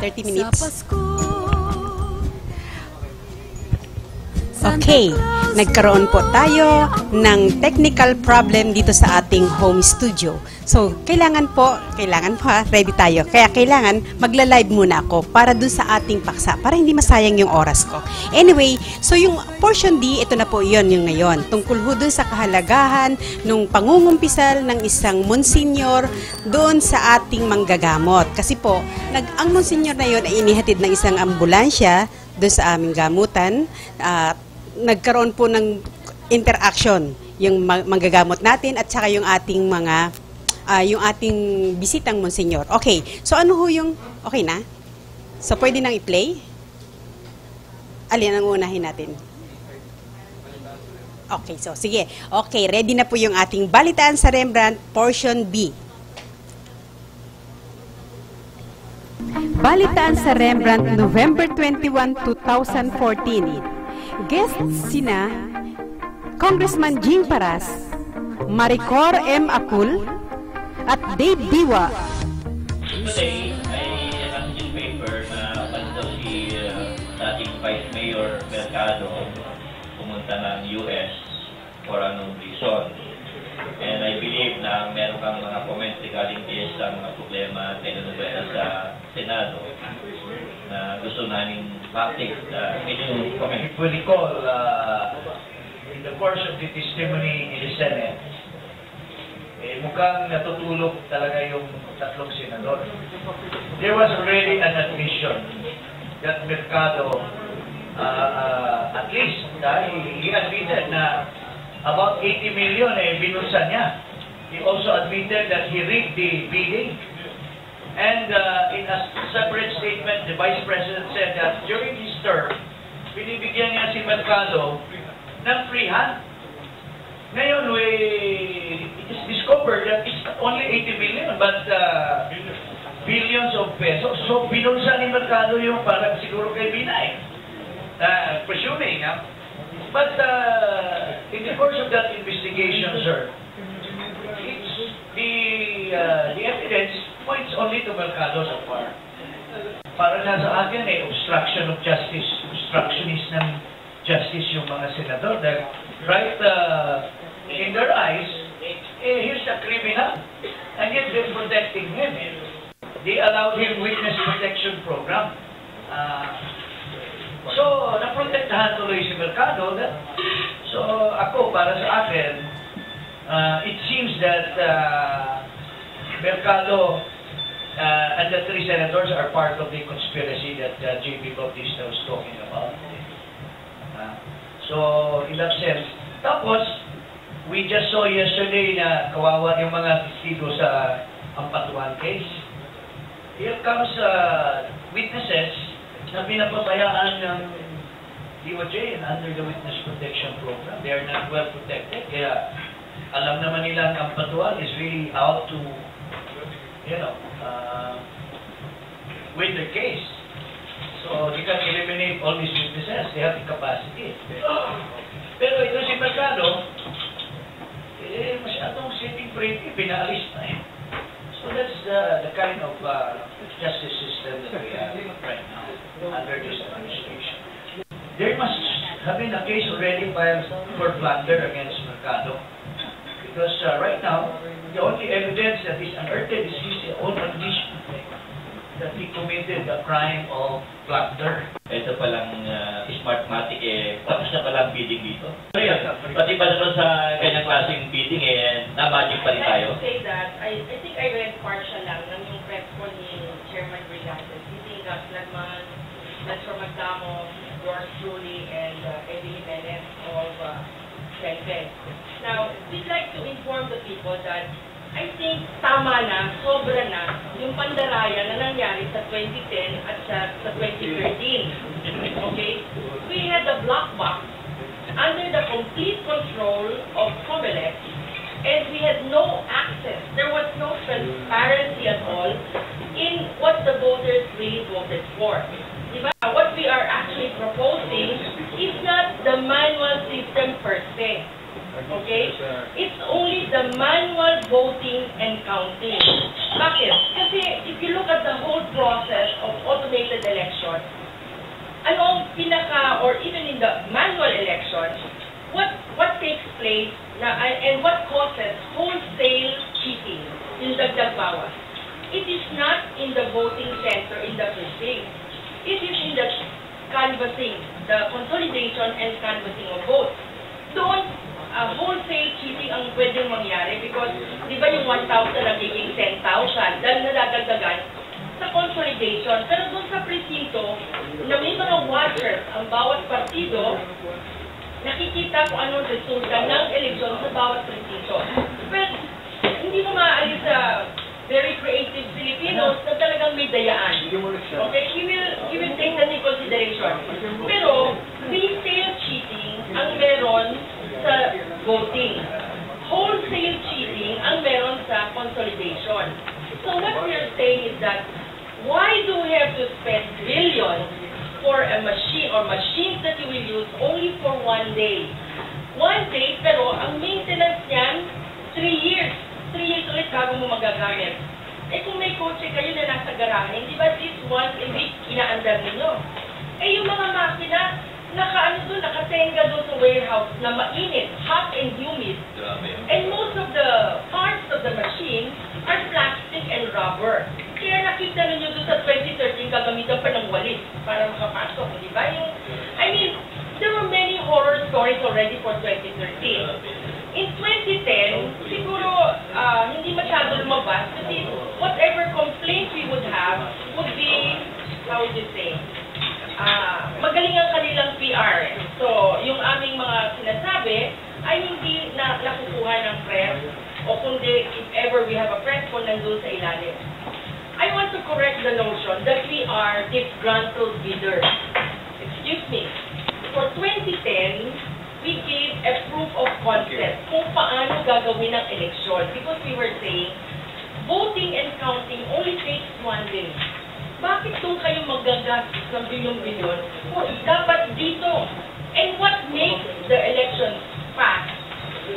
30 minutes. Okay, nagkaroon po tayo ng technical problem dito sa ating home studio. So, kailangan po ready tayo. Kaya kailangan magla-live muna ako para dun sa ating paksa, para hindi masayang yung oras ko. Anyway, so yung portion D, ito na po yun yung ngayon. Tungkol ho dun sa kahalagahan nung pangungumpisal ng isang monsignor doon sa ating manggagamot. Kasi po, ang monsignor na yun ay inihatid ng isang ambulansya doon sa aming gamutan. Nagkaroon po ng interaction yung manggagamot natin at saka yung ating yung ating bisitang monsignor. Okay, so ano ho yung, okay na? So pwede nang i-play? Alin ang unahin natin? Okay, so sige. Okay, ready na po yung ating balitaan sa Rembrandt, portion B. Balitaan sa Rembrandt, November 21, 2014. Guests sina Congressman Jing Paras, Maricor M. Akul, at Dave Diwa. Today, ay ang newspaper na panito si dating Vice Mayor Mercado pumunta ng US for unknown reason. And I believe na meron kang mga comments regarding this sa mga problema telenovela sa Senado na gusto namin practice. If we recall, in the course of the testimony in the Senate, mukhang natutulog talaga yung tatlong senador. There was already an admission that Mercado, at least, he admitted na about 80 million binulsa niya. He also admitted that he rigged the bidding. And in a separate statement, the Vice President said that during his term, binibigyan niya si Mercado ng free hand. Ngayon, it is discovered that it's only 80 million, but billions of pesos. So, binulsa ni Mercado yung parang siguro kay Binay. Presuming, but in the course of that investigation, sir, the evidence points only to Mercado so far. Para na sa akin, obstruction of justice, obstructionist ng justice yung mga senador. Dahil right in their eyes, he's a criminal. And yet they're protecting him. They allowed him witness protection program. So, naprotektahan tuloy si Mercado. So, ako, para sa akin, it seems that Mercado and the three senators are part of the conspiracy that J.P. Bautista was talking about. So, in that sense, tapos, we just saw yesterday na kawawa yung mga testigo sa Ampatuan case. Here comes witnesses na pinapatayaan ng DOJ and under the Witness Protection Program. They are not well protected. Kaya, alam naman nila ang Ampatuan is really out to win their case. So, they can eliminate all these witnesses. They have the capacity. Pero ito si Mercado, masyadong sitting pretty, pinaalis na eh. So, that's the kind of justice system that we have right now under this administration. There must have been a case already filed for plunder against Mercado. Because right now, the only evidence that is unearthed is his own admission that he committed the crime of plunder. Ito palang Smartmatic, tapos na palang bidding dito. Pati ba naman sa ganyang klaseng bidding, na-magic pa rin tayo? I say that, I think I read partial lang ng yung prep ko ni Chairman Brillantes. Hindi Gas Lagman, Metro Magdamo, yours truly, and Eddie Jimenez of Senate. Now, we'd like to inform the people that I think tama na, sobra na, yung pandaraya na nangyari sa 2010 at sa 2013. Okay? We had a black box under the complete control of COMELEC, and we had no access. There was no transparency at all in what the voters really voted for. Diba? What we are actually proposing is not the manual system per se. Okay? It's only the manual voting and counting. Bakit? Kasi if you look at the whole process of automating or even in the manual election, what takes place and what causes wholesale cheating in dagdag bawas? It is not in the voting center in the precinct. It is in the canvassing, the consolidation and canvassing of votes. Doon, wholesale cheating ang pwedeng mangyari because, di ba yung 1,000 nagiging 10,000 dahil nadadagdagan sa consolidation. Pero doon sa presinto, na may mga watchers ang bawat partido, nakikita kung anong resulta ng eleksyon sa bawat presinto. Pero hindi mo maaalis sa very creative Filipinos na talagang may dayaan. Okay? He will take that in consideration. Pero, retail cheating ang meron sa voting. Wholesale cheating ang meron sa consolidation. So what we're saying is that, why do we have to spend billions for a machine or machines that you will use only for 1 day? 1 day, pero ang maintenance niyan, 3 years. 3 years ulit bago mo magagamit. Eh kung may kotse kayo na nasa garahe, di ba this once a week inaandar ninyo? Eh yung mga makina, nakatenga doon sa warehouse na mainit, hot and humid. And most of the parts of the machine are plastic and rubber. Kaya nakita ninyo doon sa 2013, gagamitan pa ng walis para makapasok, di ba? I mean, there were many horror stories already for 2013. In 2010, siguro hindi masyado lumabas kasi whatever complaints we would have would be, how would you say, magaling ang kanilang PR. So, yung aming mga sinasabi ay hindi na nakukuha ng press o kundi if ever we have a press po nandun sa ilalim. I want to correct the notion that we are disgruntled bidders. Excuse me. For 2010, we gave a proof of concept kung paano gagawin ang eleksyon because we were saying, voting and counting only takes 1 day. Bakit doon kayo magagastos ng bilyon-bilyon? Dapat dito. And what makes the election fast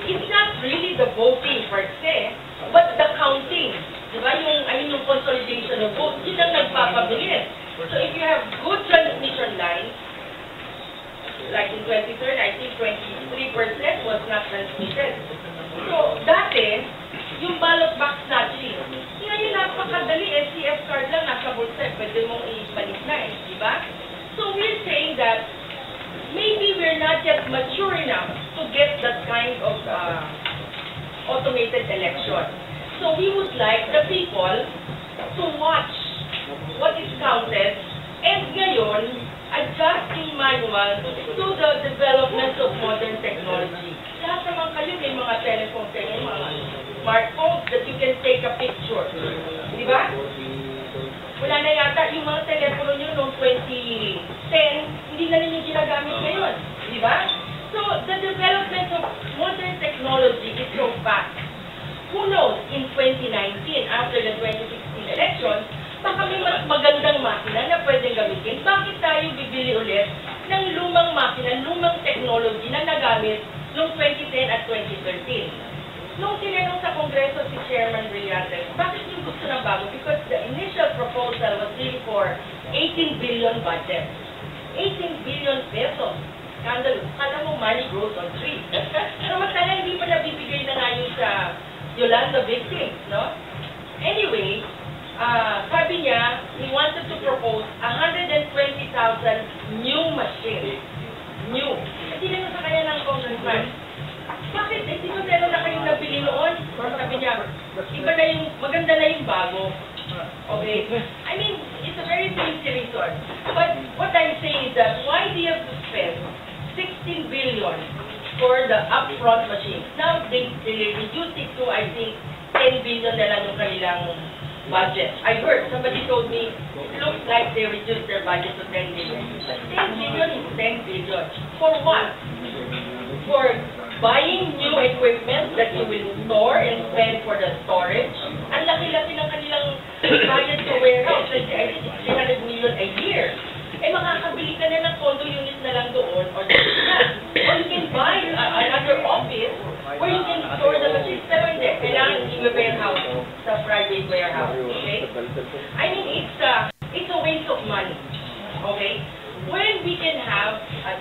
is not really the voting per se, but the counting. Diba? Yung consolidation of votes, yun ang nagpapabilis. So if you have good transmission lines, like in 2013, I think 23% was not transmitted. So, dati, yung ballot box snatching, ngayon napakadali, SCF card lang, nasa bulsa, pwede mong ibalik na di ba? So, we're saying that maybe we're not yet mature enough to get that kind of automated election. So, we would like the people to watch what is counted and ngayon, adjusting manual to the development of modern technology. Lahat naman kayo may mga telephone sa inyo, mga smartphones that you can take a picture. Di ba? Wala na yata yung mga telepono nyo noong 2010, hindi na ninyo ginagamit ngayon. Di ba? So, the development of modern technology is so fast. Who knows, in 2019, after the 2016 elections, baka may mas magandang makina na pwedeng gamitin. Bakit tayo bibili ulit ng lumang makina, lumang technology na nagamit noong 2010 at 2013? Nung tinanong sa Kongreso si Chairman Brillantes, bakit yung gusto ng bago? Because the initial proposal was really for 18 billion budget. 18 billion pesos. Scandalous. Kala mo money grows on trees. Samantala, hindi pa nabibigay na nga yun sa Yolanda victims, no? Anyway, sabi niya, he wanted to propose 120,000 new machines. New. At tinanong sa kanya ng congressman, bakit? Hindi ko meron na kayong nabili noon? Sabi niya, iba na yung, maganda na yung bago. Okay? I mean, it's a very fancy reason. But what I'm saying is that, why do you have to spend 16 billion for the upfront machines? Now, they reduced it to, I think, 10 billion na lang yung kanilang budget. I heard, somebody told me, it looks like they reduced their budget to 10 billion. But 10 billion is 10 billion. For what? For buying new equipment that you will store and spend for the storage. Ang laki-laki ng kanilang budget sa warehouse. I think it's 300 million a year. Eh, makakabili ka na ng condo unit na lang doon or or you can buy another office where you can store the machines. Pero hindi, kailangan i-warehouse sa private warehouse. Okay? I mean, it's a waste of money. Okay? When we can have a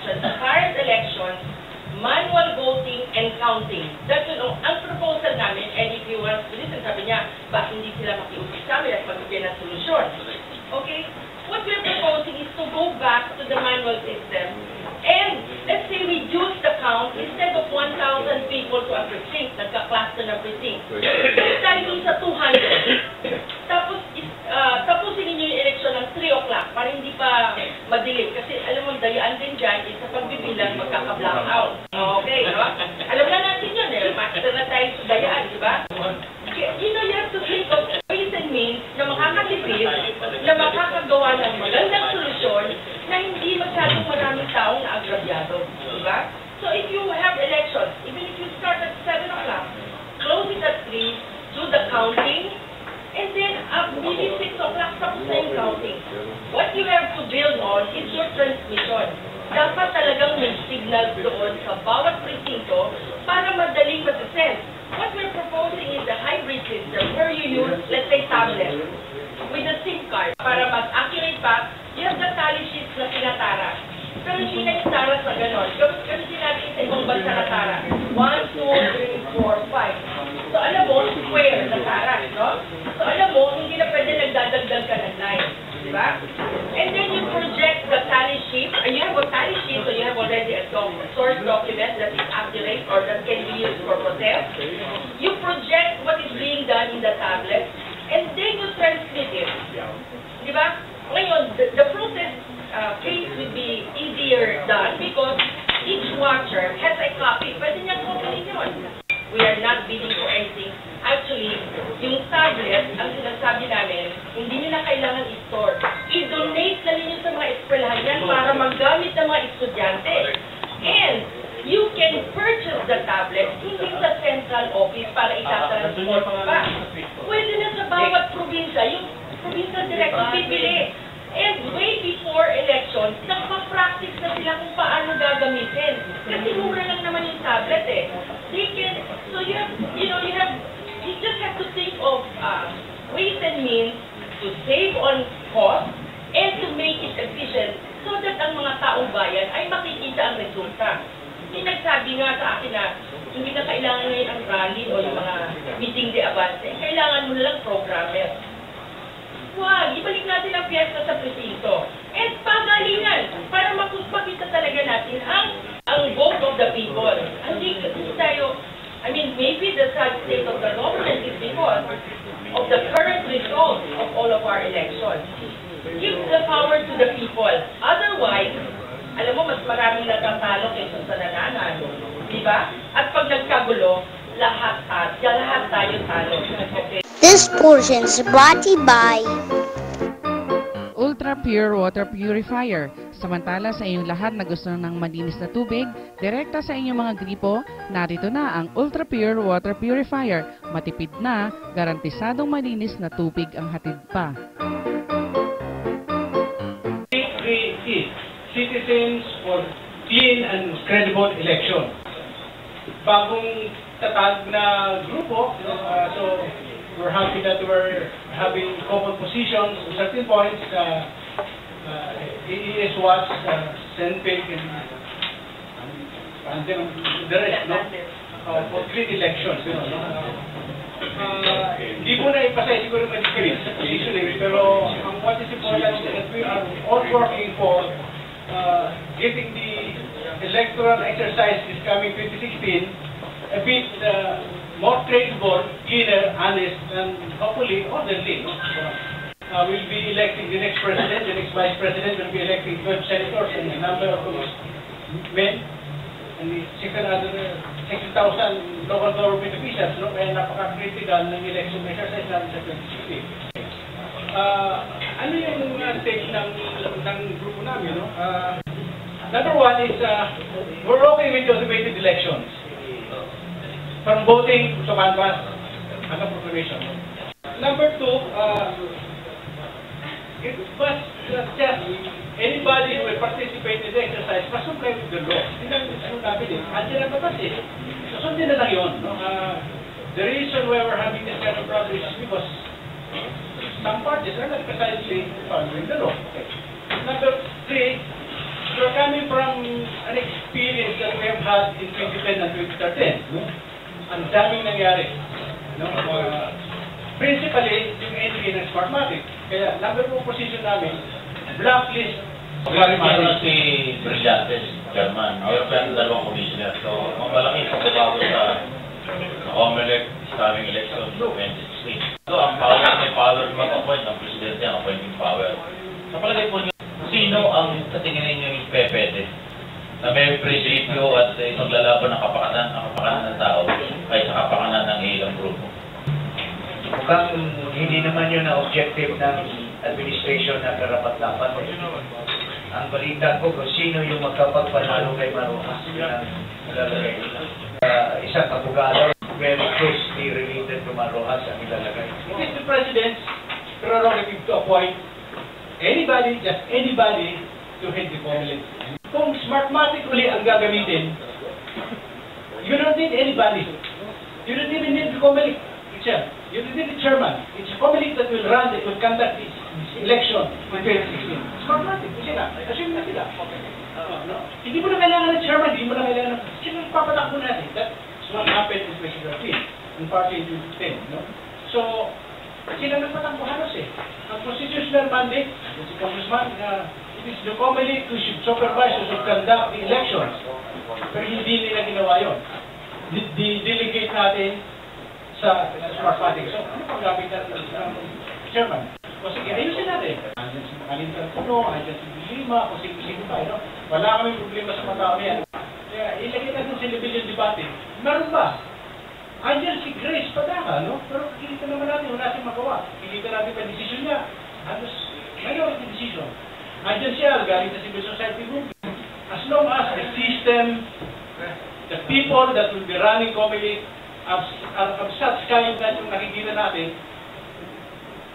makakatipid, na makakagawa ng magandang solusyon na hindi masyadong maraming taong naagrabyado. Diba? So if you have elections, even if you start at 7 o'clock, close it at 3, do the counting, and then maybe 6 o'clock tapos na yung counting. What you have to build on is your transmission. Dapat talagang may signal doon sa bawat presinto para madaling masasend. What we're proposing is a hybrid system where you use, let's say, tablet with a SIM card. Para mag-accurate pa, you have the tally sheets na tinatara. Pero hindi na yung taras na gano'n. Kasi natin sa ibang bansa na tara. 1, 2, 3, 4, 5. So alam mo, square na taras, no? So alam mo, hindi na pwede nagdadagdag ka ng line. Diba? And then you project the tally sheet. You have a tally sheet, so you have already a source document that is accurate or that can be used for protest. You project what is being done in the tablet, and then you transmit it. Diba? Ngayon, the protest case would be easier done because each watcher has a copy. Pwede niyang kukunin yun. We are not bidding for anything. Actually, yung tablet, ang sinasabi namin, hindi nyo na kailangan i-store. I-donate na ninyo sa mga eskwelahan yan para magamit ng mga estudyante. And you can purchase the tablet hindi sa central office para itatransport pa. Pwede na sa bawat probinsya, yung provincial director bibili. And way before election, nagpa-practice na sila kung paano gagamitin. Kasi mura lang naman yung tablet eh. They can, so you have, you just have to think of ways and means to save on cost and to make it efficient so that ang mga taong bayan ay makikita ang resulta. Hindi nagsabi nga sa akin na hindi na kailangan ngayon ang rally o yung mga meeting de avance. Kailangan mo na lang programmer. Wag, ibalik natin ang piyesta sa presinto. And pagalingan, para makita talaga natin ang vote of the people. Hindi tayo, maybe the sad state of the government is because of the current result of all of our elections. Give the power to the people. Otherwise, alam mo, mas maraming natatalo kaysa sa nananalo. Diba? At pag nagkagulo, lahat tayo talo. Okay? This portion is brought to you by Ultra Pure Water Purifier. Samantala sa inyong lahat na gusto ng malinis na tubig, direkta sa inyong mga gripo, narito na ang Ultra Pure Water Purifier. Matipid na, garantisadong malinis na tubig ang hatid pa. Citizens for clean and credible election. Bagong tatag na grupo, so we're happy that we're having common positions on certain points. AES Watch, Senpeg, and then the rest, no? For clean elections, Hindi po na ipasay siguro ma-decrease usually, pero what is important is that we are all working for getting the electoral exercise this coming 2016 a bit more traceable, cleaner, honest, and hopefully orderly. We'll be electing the next president, the next vice president will be electing 12 senators and a number of men, and the 6,000 local government officials, no? Kaya napaka-critical ng election exercise natin sa 2016. Ano yung stage ng grupo namin, no? Number one is, we're okay with the automated elections. From voting to canvas, hanggang proclamation. Number two, it must just anybody who will participate in the exercise must comply with the law. Hindi namin ano namin eh. Andiyan ang batas eh. So, sundin na lang yun. No? The reason why we're having this kind of problem is because some parties are not precisely following the law. Okay. Number three, we're coming from an experience that we have had in 2010 and 2013. No? Ang daming nangyari. No? Principally, yung entry ng Smartmatic. Kaya, number 2 position namin, blacklist. Meron si Brillantes, German. Meron pa yung dalawang commissioner. So, mamalaki sa pagbago sa COMELEC starting election 2016. So, ang power may power mag-appoint ng presidente, ang appointing power. Sa palagay po niyo, sino ang sa tingin ninyo yung pwede na may prinsipyo at maglalaban ng kapakanan ng tao kaysa kapakanan ng ilang grupo? Mukhang hindi naman yun ang objective ng administration na karapat-dapat. Ang balita ko kung sino yung magkapagpanalo kay Marojas. Ilalagay. Isang abogado, very closely related to Marojas ang ilalagay. It is the President's prerogative to appoint anybody, just anybody, to head the COMELEC. Kung smartmatically ang gagamitin, you don't need anybody. You don't even need the COMELEC itself. You don't need the chairman. It's COMELEC that will run, that will conduct this election in 2016. Smartmatic. Assume na sila. No? Hindi mo na kailangan ng chairman, hindi mo na kailangan ng... Sino papatakbo natin? That's what happened in 2013 and partly in 2010. No? So, sila nagpatakbo halos eh. Ang constitutional mandate, si Congressman, it is the COMELEC who should supervise, who should conduct the elections. Pero hindi nila ginawa yun. Delegate natin sa Smartmatic. So, ano pang gabit natin ng chairman? O sige, ayusin natin. Andiyan si Makalintang Puno, andiyan si Lima, o sino pa, no? Wala kami problema sa mga tao yan. Kaya ilagay natin sa level yung debate. Meron ba? Andiyan si Grace Padaka, no? Pero kikita naman natin, wala siyang magawa. Kikita natin pa decision niya. Halos, minority decision. Andiyan siya, galing sa civil society group. As long as the system, the people that will be running COMELEC of such kind na yung nakikita natin,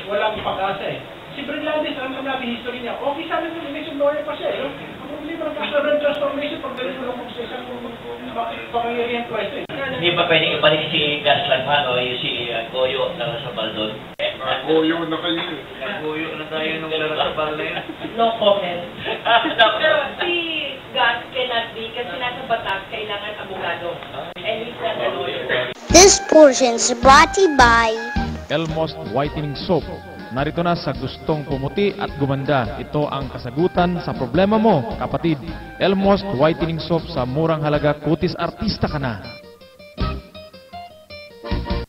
walang pag-asa eh. Si Brillantes, alam natin history niya. Okay, sabi mo, election lawyer pa siya eh. No? Ang problema ng Castaron transformation, pag ganito lang kung sa isang pangyayarihan pwesto eh. Hindi pa pwedeng ibalik si Gas Lanfano, yung si Goyo na sa Baldon. Goyo na kayo. Naguyo na tayo nung larasabal na yun. No comment. Pero si Gus cannot be, kasi nasa batas, kailangan abogado. And he's not a lawyer. This portion is brought to you by Elmost Whitening Soap. Narito na sa gustong pumuti at gumanda. Ito ang kasagutan sa problema mo, kapatid. Elmost Whitening Soap sa murang halaga, kutis artista ka na.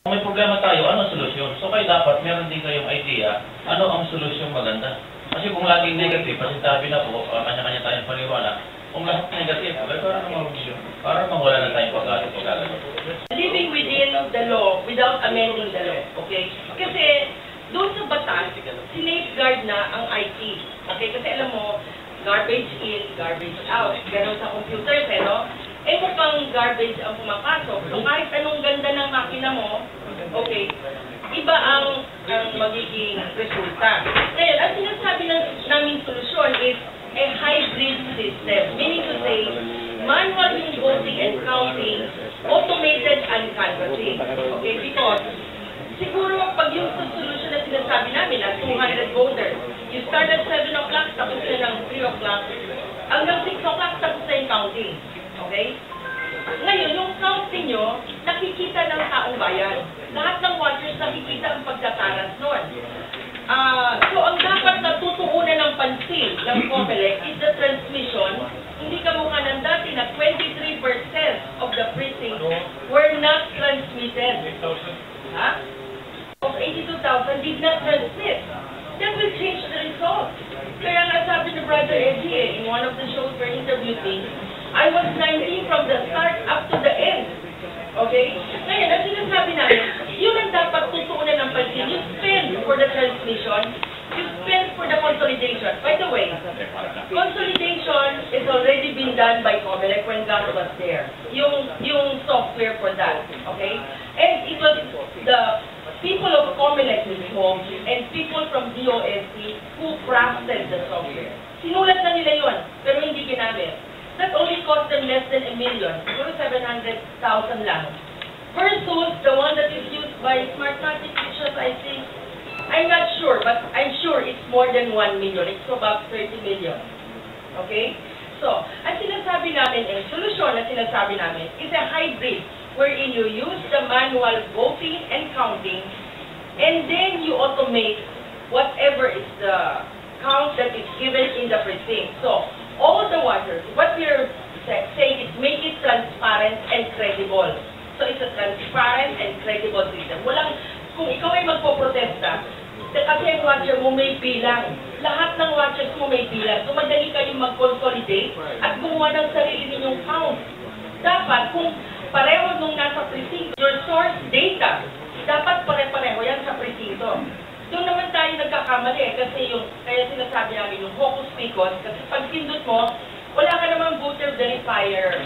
Kung may problema tayo, ano ang solusyon? So kayo dapat meron din kayong idea, ano ang solusyon maganda? Kasi kung laging negative, pasintabi na po, kanya-kanya tayong paniwala, kung lahat negative, parang mawala na tayong pag-aaral. Living within the law without amending the law, okay? Kasi doon sa batas, sinafeguard na ang IT. Okay? Kasi alam mo, garbage in, garbage out. Ganon sa computers, eh, no? Eh, mukhang garbage ang pumapasok. So, kahit anong ganda ng makina mo, okay, iba ang magiging resulta. Ngayon, ang sinasabi namin solusyon is a hybrid system. Meaning to say, manual yung voting and counting, automated and canvassing. Okay? Because, siguro pag yung solution na sinasabi namin na 200 voters, you start at 7 o'clock, tapos na ng 3 o'clock, hanggang 6 o'clock, tapos na yung counting. Okay? Ngayon, yung counting nyo, nakikita ng taong bayan. Lahat ng watchers nakikita ang pagkakaras nun. So, ang dapat natutuunan ng pansin ng COMELEC is the transmission. Hindi ka mukha ng dati na 23% of the precincts were not transmitted. Ha? Of 82,000 did not transmit. That will change the result. Kaya nga sabi ni Brother Eddie in one of the shows we're interviewing, I was 19 from the start up to the end. Okay? Ngayon, ang sinasabi namin, yun ang dapat tutuunan ng pansin. You spend for the transmission, you spend for the consolidation. By the way, consolidation is already been done by COMELEC when God was there. Yung software for that. Okay? And it was the people of COMELEC mismo and people from DOST who crafted the software. Sinulat na nila yun, pero hindi ginamit. That only cost them less than $1 million, siguro 700,000 lang. Versus the one that is used by Smartmatic, which was, I think, I'm not sure, but I'm sure it's more than 1 million. It's about 30 million. Okay? So, ang sinasabi namin, ang solusyon na sinasabi namin is a hybrid wherein you use the manual voting and counting, and then you automate whatever is the count that is given in the precinct. So, all the watchers, what we're saying is make it transparent and credible. So, it's a transparent and credible system. Walang, kung ikaw ay magpoprotesta, kasi ang watcher mo may bilang. Lahat ng watchers mo may bilang. So, madali kayong mag-consolidate at gumawa ng sarili ninyong count. Dapat, kung pareho nung nasa precinct, your source data dapat pare-pareho yan sa presinto. Doon naman tayo nagkakamali kasi kaya sinasabi namin yung hocus-pocus, kasi pag pindot mo, wala ka namang voter verifier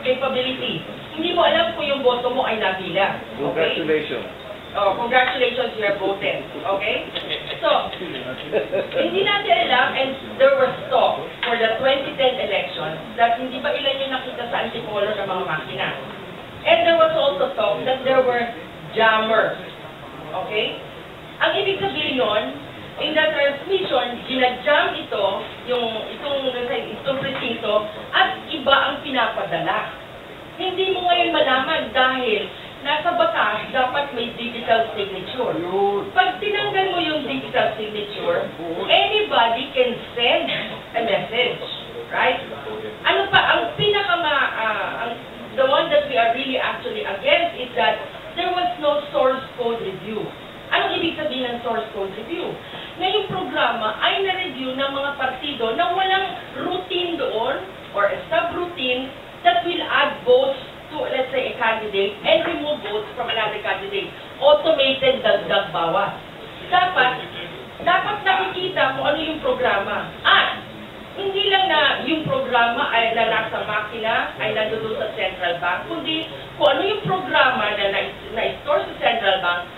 capability. Hindi mo alam kung yung boto mo ay nabilang. Okay? Congratulations. Oh, congratulations, you have voted. Okay? So, hindi natin alam, and there was talk for the 2010 election that hindi ba ilan yung nakita sa antipolo ng mga makina. And there was also talk that there were jammers. Okay? Ang ibig sabihin nun, in the transmission, ginajam itong presinto, at iba ang pinapadala. Hindi mo ngayon malaman dahil nasa batas, dapat may digital signature. Pag tinanggal mo yung digital signature, anybody can send a message. Right? Ano pa, ang the one that we are really actually against is that there was no source code review. Anong ibig sabihin ng source code review? Na yung programa ay na-review ng mga partido na walang routine doon or a subroutine that will add votes to, let's say, a candidate and remove votes from another candidate. Automated dagdag bawas. Dapat nakikita kung ano yung programa. At hindi lang na yung programa ay nasa makina, ay nandoon sa central bank, kundi kung ano yung programa na na-store sa central bank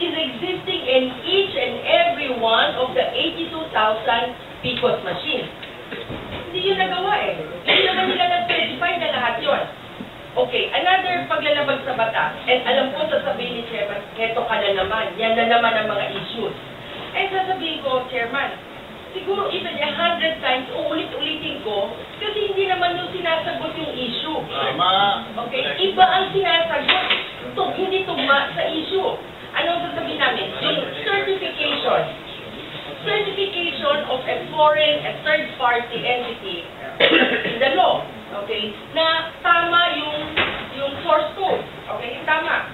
is existing in each and every one of the 82,000 PCOS machines. Hindi yun nagawa eh. Hindi naman nila nag-certify na lahat yun. Okay, another paglalabag sa batas, and alam ko sasabihin ni Chairman, heto ka na naman, yan na naman ang mga issues. Eh sasabihin ko, Chairman, siguro even 100 times, uulit-ulitin ko, kasi hindi naman yung sinasagot yung issue. Okay, iba ang sinasagot. Hindi tugma sa issue. Anong sasabihin namin? Yung certification of a foreign, a third-party entity in the law, okay, na tama yung source code, okay, tama.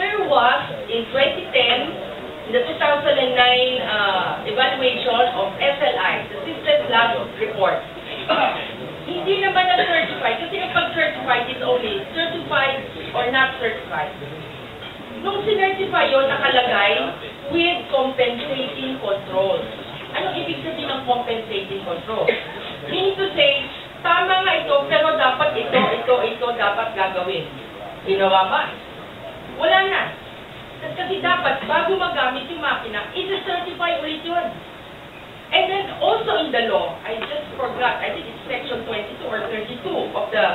There was, in 2010, in the 2009 evaluation of SLI, the System Lab Report, hindi naman na-certified, kasi yung pag-certified is only certified or not certified. Nung sinertify yun, nakalagay with compensating control. Anong ibig sabihin ng compensating control? Meaning to say, tama nga ito, pero dapat ito dapat gagawin. Ginawa ba? Wala na. Kasi dapat, bago magamit yung makina, i-certify ulit yun. And then also in the law, I just forgot, I think it's section 22 or 32 of the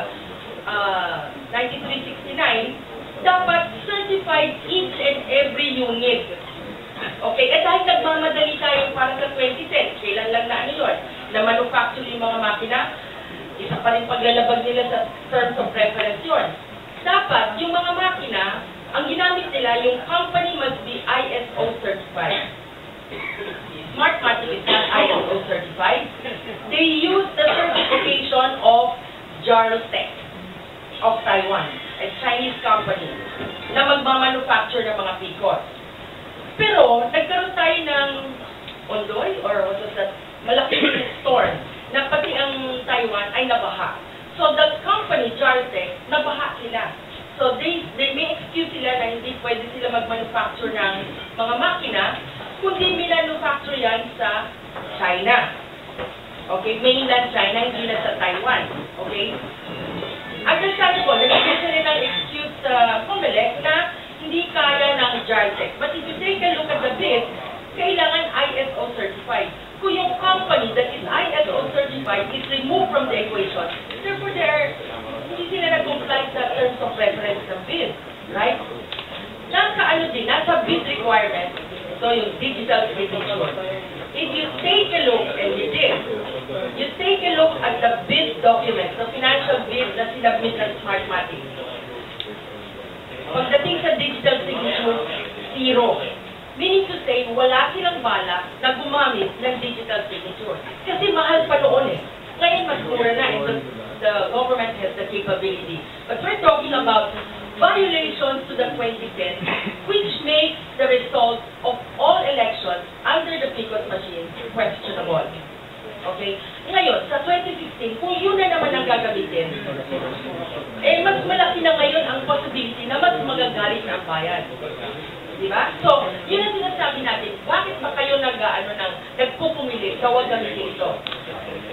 9369, dapat certified each and every unit. Okay, at dahil nagmamadali tayo para sa 2010, kailan lang na ano yun, na manufacture yung mga makina, isa pa rin paglalabag nila sa terms of reference yun. Dapat, yung mga makina, ang ginamit nila, yung company must be ISO certified. Smartmatic is not ISO certified. They use the certification of Jarltech of Taiwan, a Chinese company, na magmamanufacture ng mga PCOS. Pero, nagkaroon tayo ng ondoy, or what was that, malaking storm, na pati ang Taiwan ay nabaha. So, the company, Jarltech, nabaha sila. So, they may excuse sila na hindi pwede sila magmanufacture ng mga makina, kundi minanufacture yan sa China. Okay, mainland China, hindi na sa Taiwan. Okay? Understandable, nagkakita rin ang excuse sa COMELEC na hindi kaya ng Jarltech. But if you take a look at the bid, kailangan ISO certified. Kung yung company that is ISO certified is removed from the equation, therefore hindi sila nag-comply sa terms of reference ng bid. Right? Nasa bid requirement, so yung digital signature. If you take a look, and you did, you take a look at the bid document, the financial bid na sinabit ng Smartmatic. Pagdating sa digital signature, zero. Meaning to say, wala silang balak na gumamit ng digital signature. Kasi mahal pa noon eh. Ngayon mas mura na, and the government has the capability. But we're talking about violations to the 2010, which makes the result of all elections under the PCOS machine questionable. Okay? Ngayon, sa 2016, kung yun na naman ang gagamitin, mas malaki na ngayon ang possibility na mas magagalit na ang bayan. Diba? So, yun ang sinasabi natin. Bakit ba kayo nagpupumili sa huwag gamitin ito?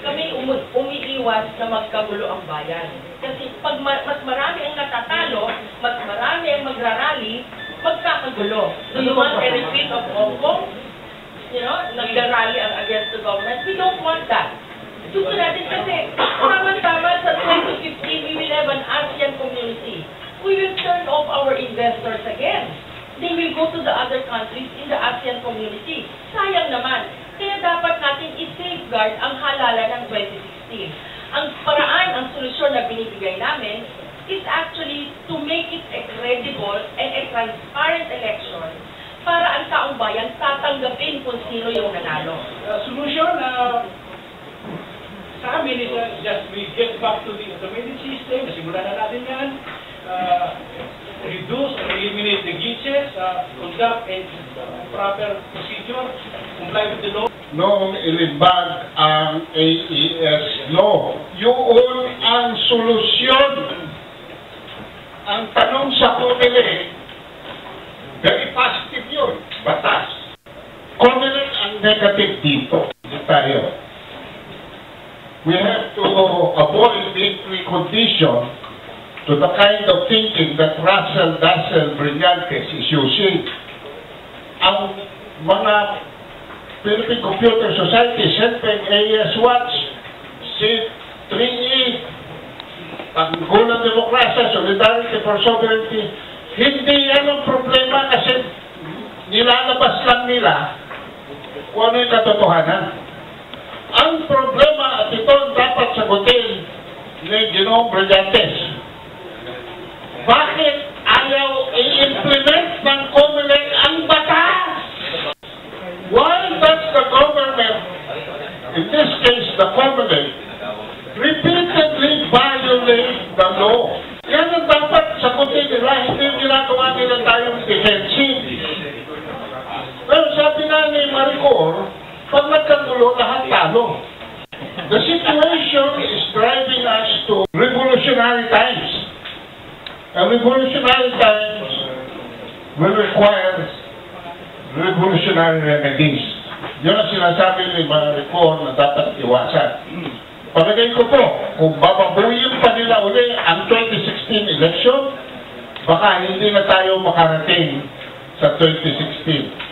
Kami umiiwas na magkagulo ang bayan. Kasi pag mas marami ang natatalo, mas marami ang magrarally, magkakagulo. Do you want a repeat of Hong Kong? You know, nagrarally against the government? We don't want that. Gusto natin kasi, tama-tama sa 2015, we will have an ASEAN community. We will turn off our investors again. They will go to the other countries in the ASEAN community. Sayang naman. Kaya dapat natin i-safeguard ang halalan ng 2016. Ang paraan, ang solusyon na binibigay namin is actually to make it a credible and a transparent election para ang taong bayan tatanggapin kung sino yung nanalo. Solution, sa amin is just we get back to the automated system. Nasimulan na natin yan. Reduce or eliminate the glitches, conduct a proper procedure, comply with the law. Noong ilibag ang AES law, yun ang solusyon. Ang tanong sa COMELEC, very positive yun, batas. COMELEC ang negative dito. Hindi tayo. We have to avoid being preconditioned to the kind of thinking that Russell Dassel Brillantes is using. Ang mga Philippine Computer Society, SENPEN, AES Watch, C3E, Panggulang Demokrasya, Solidarity for Sovereignty, hindi yan ang problema kasi nilalabas lang nila kung ano yung katotohanan. Ang problema, at ito ang dapat sagutin ni Ginoong Brillantes, bakit ayaw i-implement ng COMELEC ang batas? Why does the government, in this case the COMELEC, repeatedly violate the law? Yan ang dapat sagutin nila, hindi ginagawa nila tayong defensive. Pero sabi nga ni Maricor, pag nagkagulo, lahat talo. The situation is driving us to revolutionary times. And revolutionary times will require revolutionary remedies. Yun ang sinasabi ni Maricor na dapat iwasan. Palagay ko po, kung bababuyin pa nila uli ang 2016 election, baka hindi na tayo makarating sa 2016.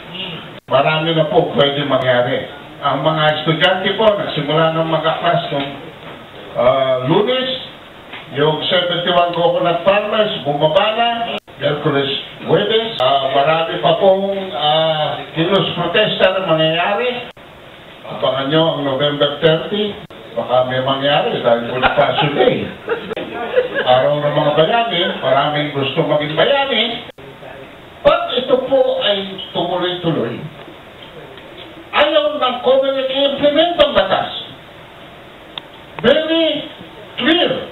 Marami na po pwede mangyari. Ang mga estudyante po, nagsimula ng mag-class noong Lunes, yung 71 coconut farmers, bumaba na, Merkulis, Huwebes, marami pa pong kilos protesta na mangyayari. Abangan nyo ang November 30, baka may mangyari dahil Bonifacio Day. Araw ng mga bayani, maraming gusto maging bayani. Pag ito po ay tumuloy-tuloy, ayaw ng COMELEC i-implement ang batas. Very clear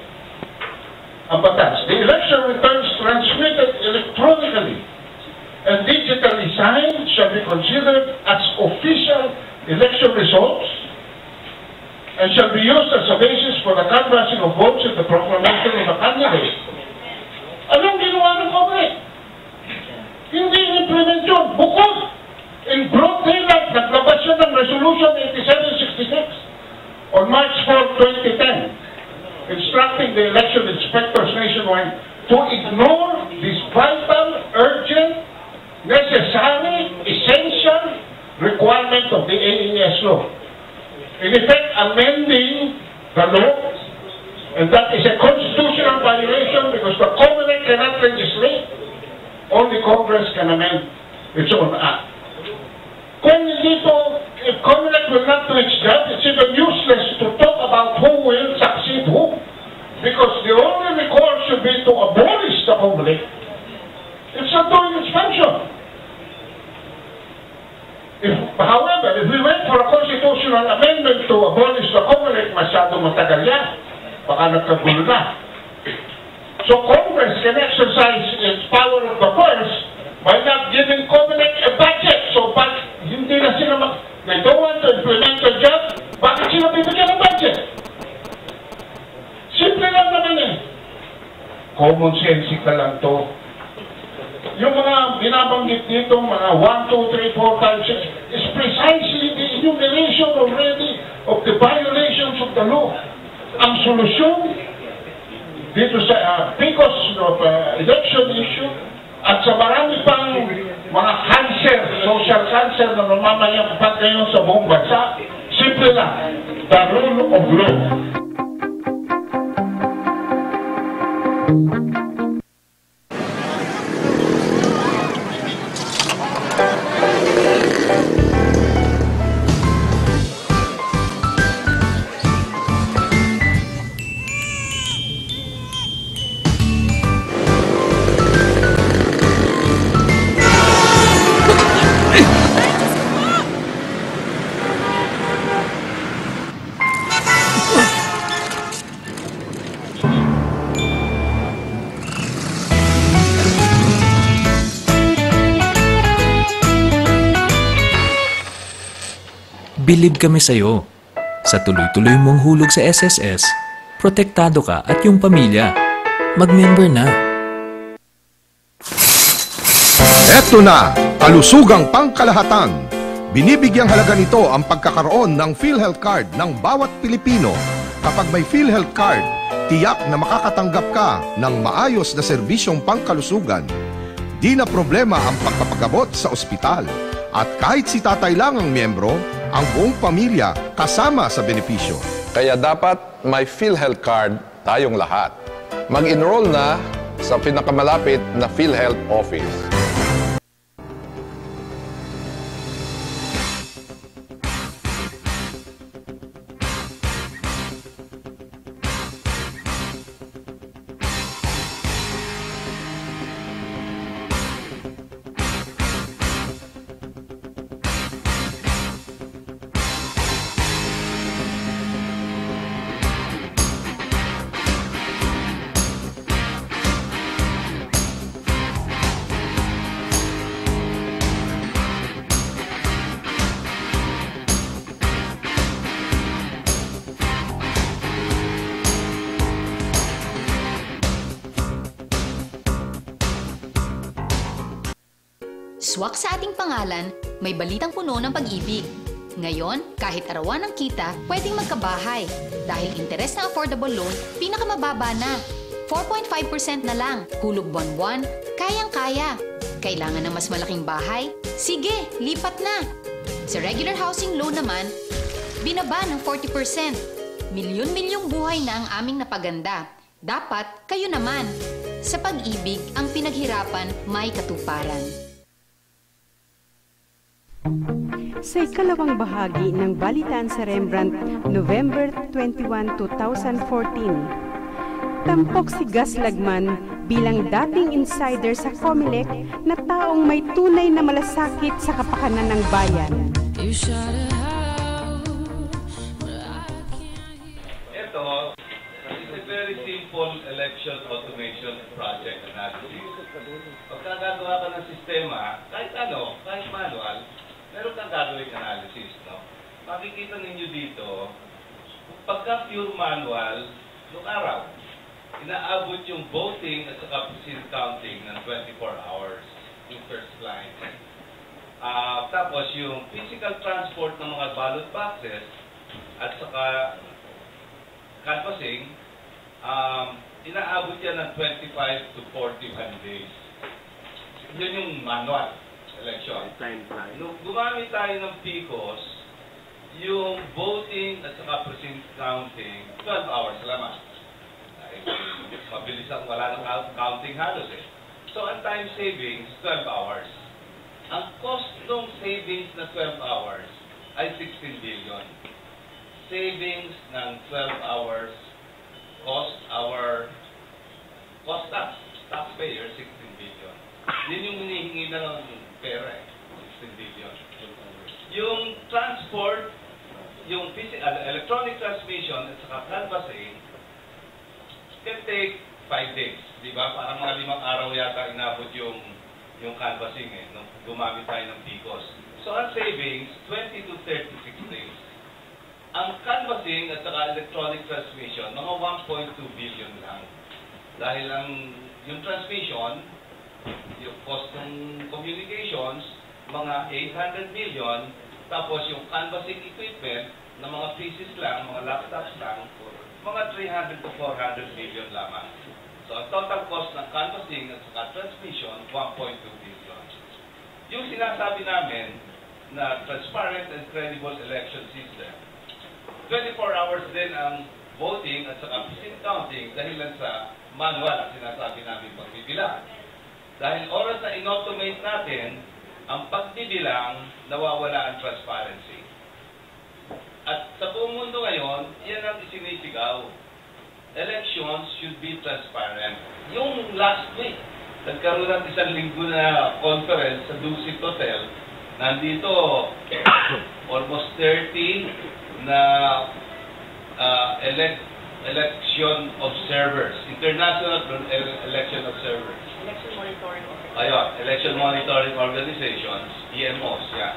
ang batas. The election returns transmitted electronically and digitally signed shall be considered as official election results and shall be used as a basis for the canvassing of votes in the proclamation of the candidate. Anong ginawa ng COMELEC? Hindi in-implement yun. Bukod, in broad daylight, naglabas yun ng Resolution 8766 on March 4, 2010, instructing the election inspectors nationwide to ignore this vital, urgent, necessary, essential requirement of the AES law. In effect, amending the law, and that is a constitutional violation because the COMELEC cannot legislate, only Congress can amend its own act. Kung dito, if COMELEC will not do its job, it's even useless to talk about who will succeed who. Because the only recourse should be to abolish the COMELEC. It's not doing its function. However, if we wait for a constitutional amendment to abolish the COMELEC, masyadong matagal yan. Baka nagkagulo na. So Congress can exercise its power of the purse by not giving COMELEC a budget. So hindi na sila they don't want to implement the job, bakit sila bibigyan ng budget? Simple lang naman eh. Common sense ka lang to. binabanggit dito, mga 1, 2, 3, 4, 5, 6, is precisely the enumeration already of the violations of the law. Ang solusyon dito sa because of election issue at sa marami pang mga cancer, social cancer na namamayagpag ngayon sa buong bansa, simple lang, the rule of law. Bilib kami sa'yo. Sa tuloy-tuloy mong hulog sa SSS, protektado ka at yung pamilya. Mag-member na. Eto na, kalusugang pangkalahatan. Binibigyang halaga nito ang pagkakaroon ng PhilHealth Card ng bawat Pilipino. Kapag may PhilHealth Card, tiyak na makakatanggap ka ng maayos na serbisyong pangkalusugan. Di na problema ang pagpapagamot sa ospital. At kahit si tatay lang ang miyembro, ang buong pamilya kasama sa benepisyo. Kaya dapat may PhilHealth Card tayong lahat. Mag-enroll na sa pinakamalapit na PhilHealth office. Swak sa ating pangalan, may balitang puno ng pag-ibig. Ngayon, kahit arawan ng kita, pwedeng magkabahay. Dahil interes na affordable loan, pinakamababa na. 4.5% na lang. Hulog buwan-buwan, kayang-kaya. Kailangan ng mas malaking bahay? Sige, lipat na. Sa regular housing loan naman, binaba ng 40%. Milyon-milyong buhay na ang aming napaganda. Dapat kayo naman. Sa pag-ibig, ang pinaghirapan may katuparan. Sa ikalawang bahagi ng Balitaan sa Rembrandt, November 21, 2014, tampok si Gus Lagman bilang dating insider sa Comelec na taong may tunay na malasakit sa kapakanan ng bayan. Ito is a very simple election automation project analysis. Pagka gagawa ka ng sistema, kahit manual, meron kang gagawing analysis, no? Makikita ninyo dito, pagka pure manual, nung araw, inaabot yung voting at saka precinct counting ng 24 hours, yung first line. Tapos yung physical transport ng mga ballot boxes at saka canvassing, inaabot yan ng 25 to 41 days. Yun yung manual election. Nung gumamit tayo ng PCOS, yung voting at saka precinct counting, 12 hours lamang. Mabilis ang wala ng counting halos eh. So, ang time savings, 12 hours. Ang cost ng savings na 12 hours ay 16 billion. Savings ng 12 hours cost taxpayer, 16 billion. Yun yung hinihingi na ng pera eh, 16 billion. Yung transport, yung electronic transmission at saka canvassing can take 5 days. Diba? Parang mga 5 araw yata inabot yung canvassing eh, nung gumamit tayo ng PCOS. So ang savings, 20 to 36 days. Ang canvassing at saka electronic transmission, mga 1.2 billion lang. Dahil yung transmission, yung cost ng communications, mga 800 million, tapos yung canvassing equipment na mga pieces lang, mga laptops lang, mga 300 to 400 million lamang. So, ang total cost ng canvassing at saka transmission, 1.2 billion. Yung sinasabi namin na transparent and credible election system, 24 hours din ang voting at saka precinct counting dahilan sa manual ang sinasabi namin pagbibilang. Dahil oras na in-automate natin, ang pagbibilang, nawawala ang transparency. At sa buong mundo ngayon, yan ang isinisigaw. Elections should be transparent. Yung last week, nagkaroon ng isang linggo na conference sa Dusit Hotel. Nandito, almost 30 na election observers, international election observers. Election monitoring. Ayun, election monitoring organizations, EMOs, yan.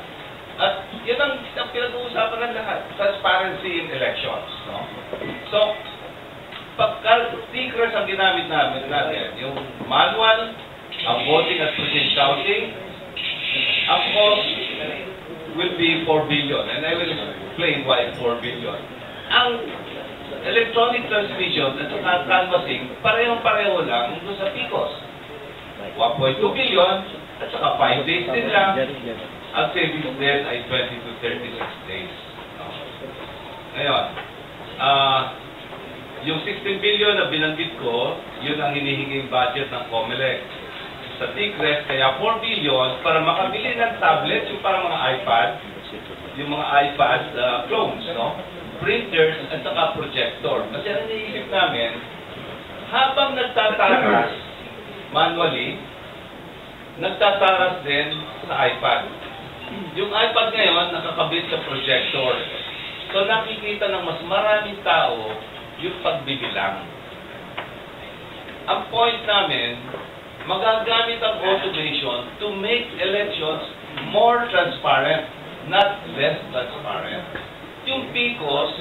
At yun ang pinag-uusapan ng lahat, transparency in elections. No? So, pagka-secrets ang ginamit natin, yung manual, ang voting at precinct counting, ang cost will be 4 billion, and I will explain why 4 billion. Ang electronic transmission at saka canvassing, parehong-pareho lang doon sa PICOS. 1.2 billion at saka 5 days din lang. Ang savings din ay 20 to 36 days. Ngayon, yung 16 billion na binanggit ko, yun ang hinihinging budget ng COMELEC. Sa TICRES, kaya 4 billion para makabili ng tablets, yung parang mga iPad, yung mga iPad clones, no? Printers, at saka projector. Kasi ang iniisip namin, habang nagtataras manually, nagtataras din sa iPad. Yung iPad ngayon, nakakabit sa projector. So nakikita ng mas maraming tao yung pagbibilang. Ang point namin, magagamit ang automation to make elections more transparent, not less transparent. Yung PICOS,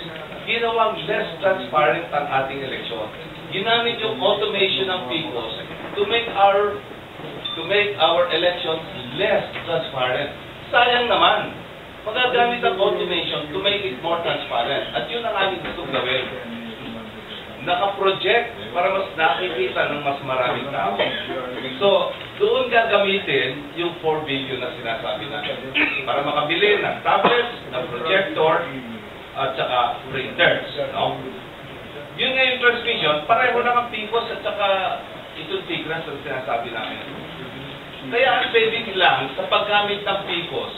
ginawang less transparent ang ating eleksyon. Ginamit yung automation ng PICOS to make our elections less transparent. Sayang naman, magagamit ang automation to make it more transparent. At yun ang aming gustong gawin. Naka-project para mas nakikita ng mas maraming tao. So, doon gagamitin yung 4 billion na sinasabi natin. Para makabili ng tablets, ng projector, at saka printers. No? Yun nga yung transmission, pareho lang ang PICOS at saka itong TICRES ang sinasabi namin. Kaya ang savings lang sa paggamit ng PICOS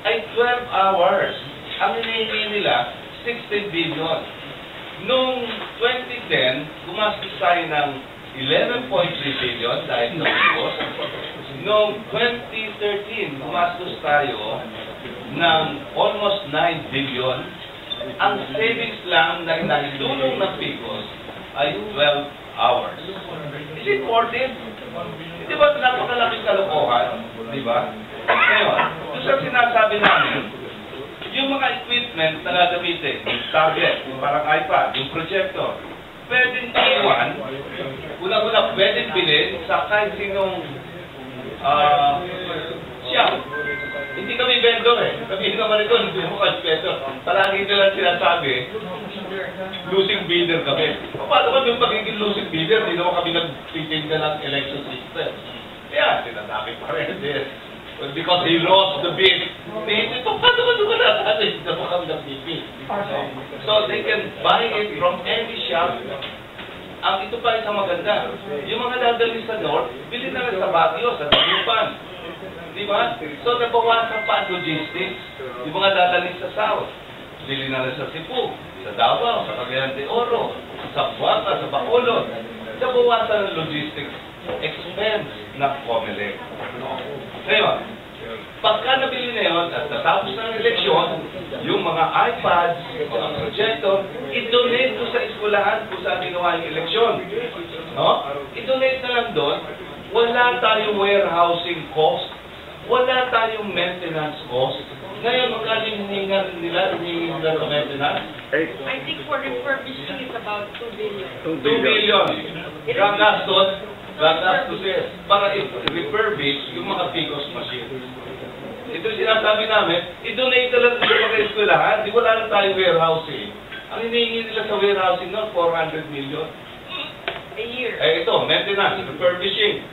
ay 12 hours. Ang hinihingi nila, 16 billion. Noong 2010, gumastos tayo ng 11.3 billion dahil sa PICOS. Noong 2013, gumastos tayo ng almost 9 billion. Ang savings lang na naitulong ng PICOS ay 12 hours. Is it worth it? Di ba napakalaking kalokohan? Di ba? Ngayon, doon sa sinasabi namin, yung mga equipment na gagamitin, yung tablet, yung parang iPad, yung projector, pwedeng iwan, una-una pwedeng bilhin sa kahit sinong siyang. Hindi kami vendor eh. Kami naman ito, hindi mo peso. Palagi nila sinasabi, losing bidder kami. Paano kami yung pagiging losing bidder? Hindi naman kami nagtitinda ng election system. Kaya, sinasabi pa rin this. Well, because he lost the bid. Paano natin? Hindi naman kami nagtipid. So, they can buy it from any shop. Ang ito pa isang maganda. Yung mga dadalhin sa North, bilhin na lang sa Baguio, sa Dagupan. Di ba? So, nabawasan pa ang logistics. Yung mga dadalhin sa South, bilhin na lang sa Cebu, sa Davao, sa Cagayan de Oro, sa Buanga, sa Bacolod. Nabawasan ang logistics expense ng COMELEC. Ngayon, pagka nabili na yun at natapos ng eleksyon, yung mga iPads, mga projector, i-donate ko sa eskwelahan kung saan ginawa yung eleksyon. No? I-donate na lang doon. Wala tayong warehousing cost. Wala tayong maintenance cost. Ngayon, magkano yung hiningan nila sa maintenance? I think for refurbishing it's about 2 billion. 2 billion. Gagastos. got us to this para i-refurbish yung mga PCOS machine. Ito sinasabi namin, i-donate talaga sa mga eskwelahan. Di wala lang tayong warehousing. Ang hinihingi nila sa warehousing noon, 400 million. A year. Eh ito, maintenance, refurbishing,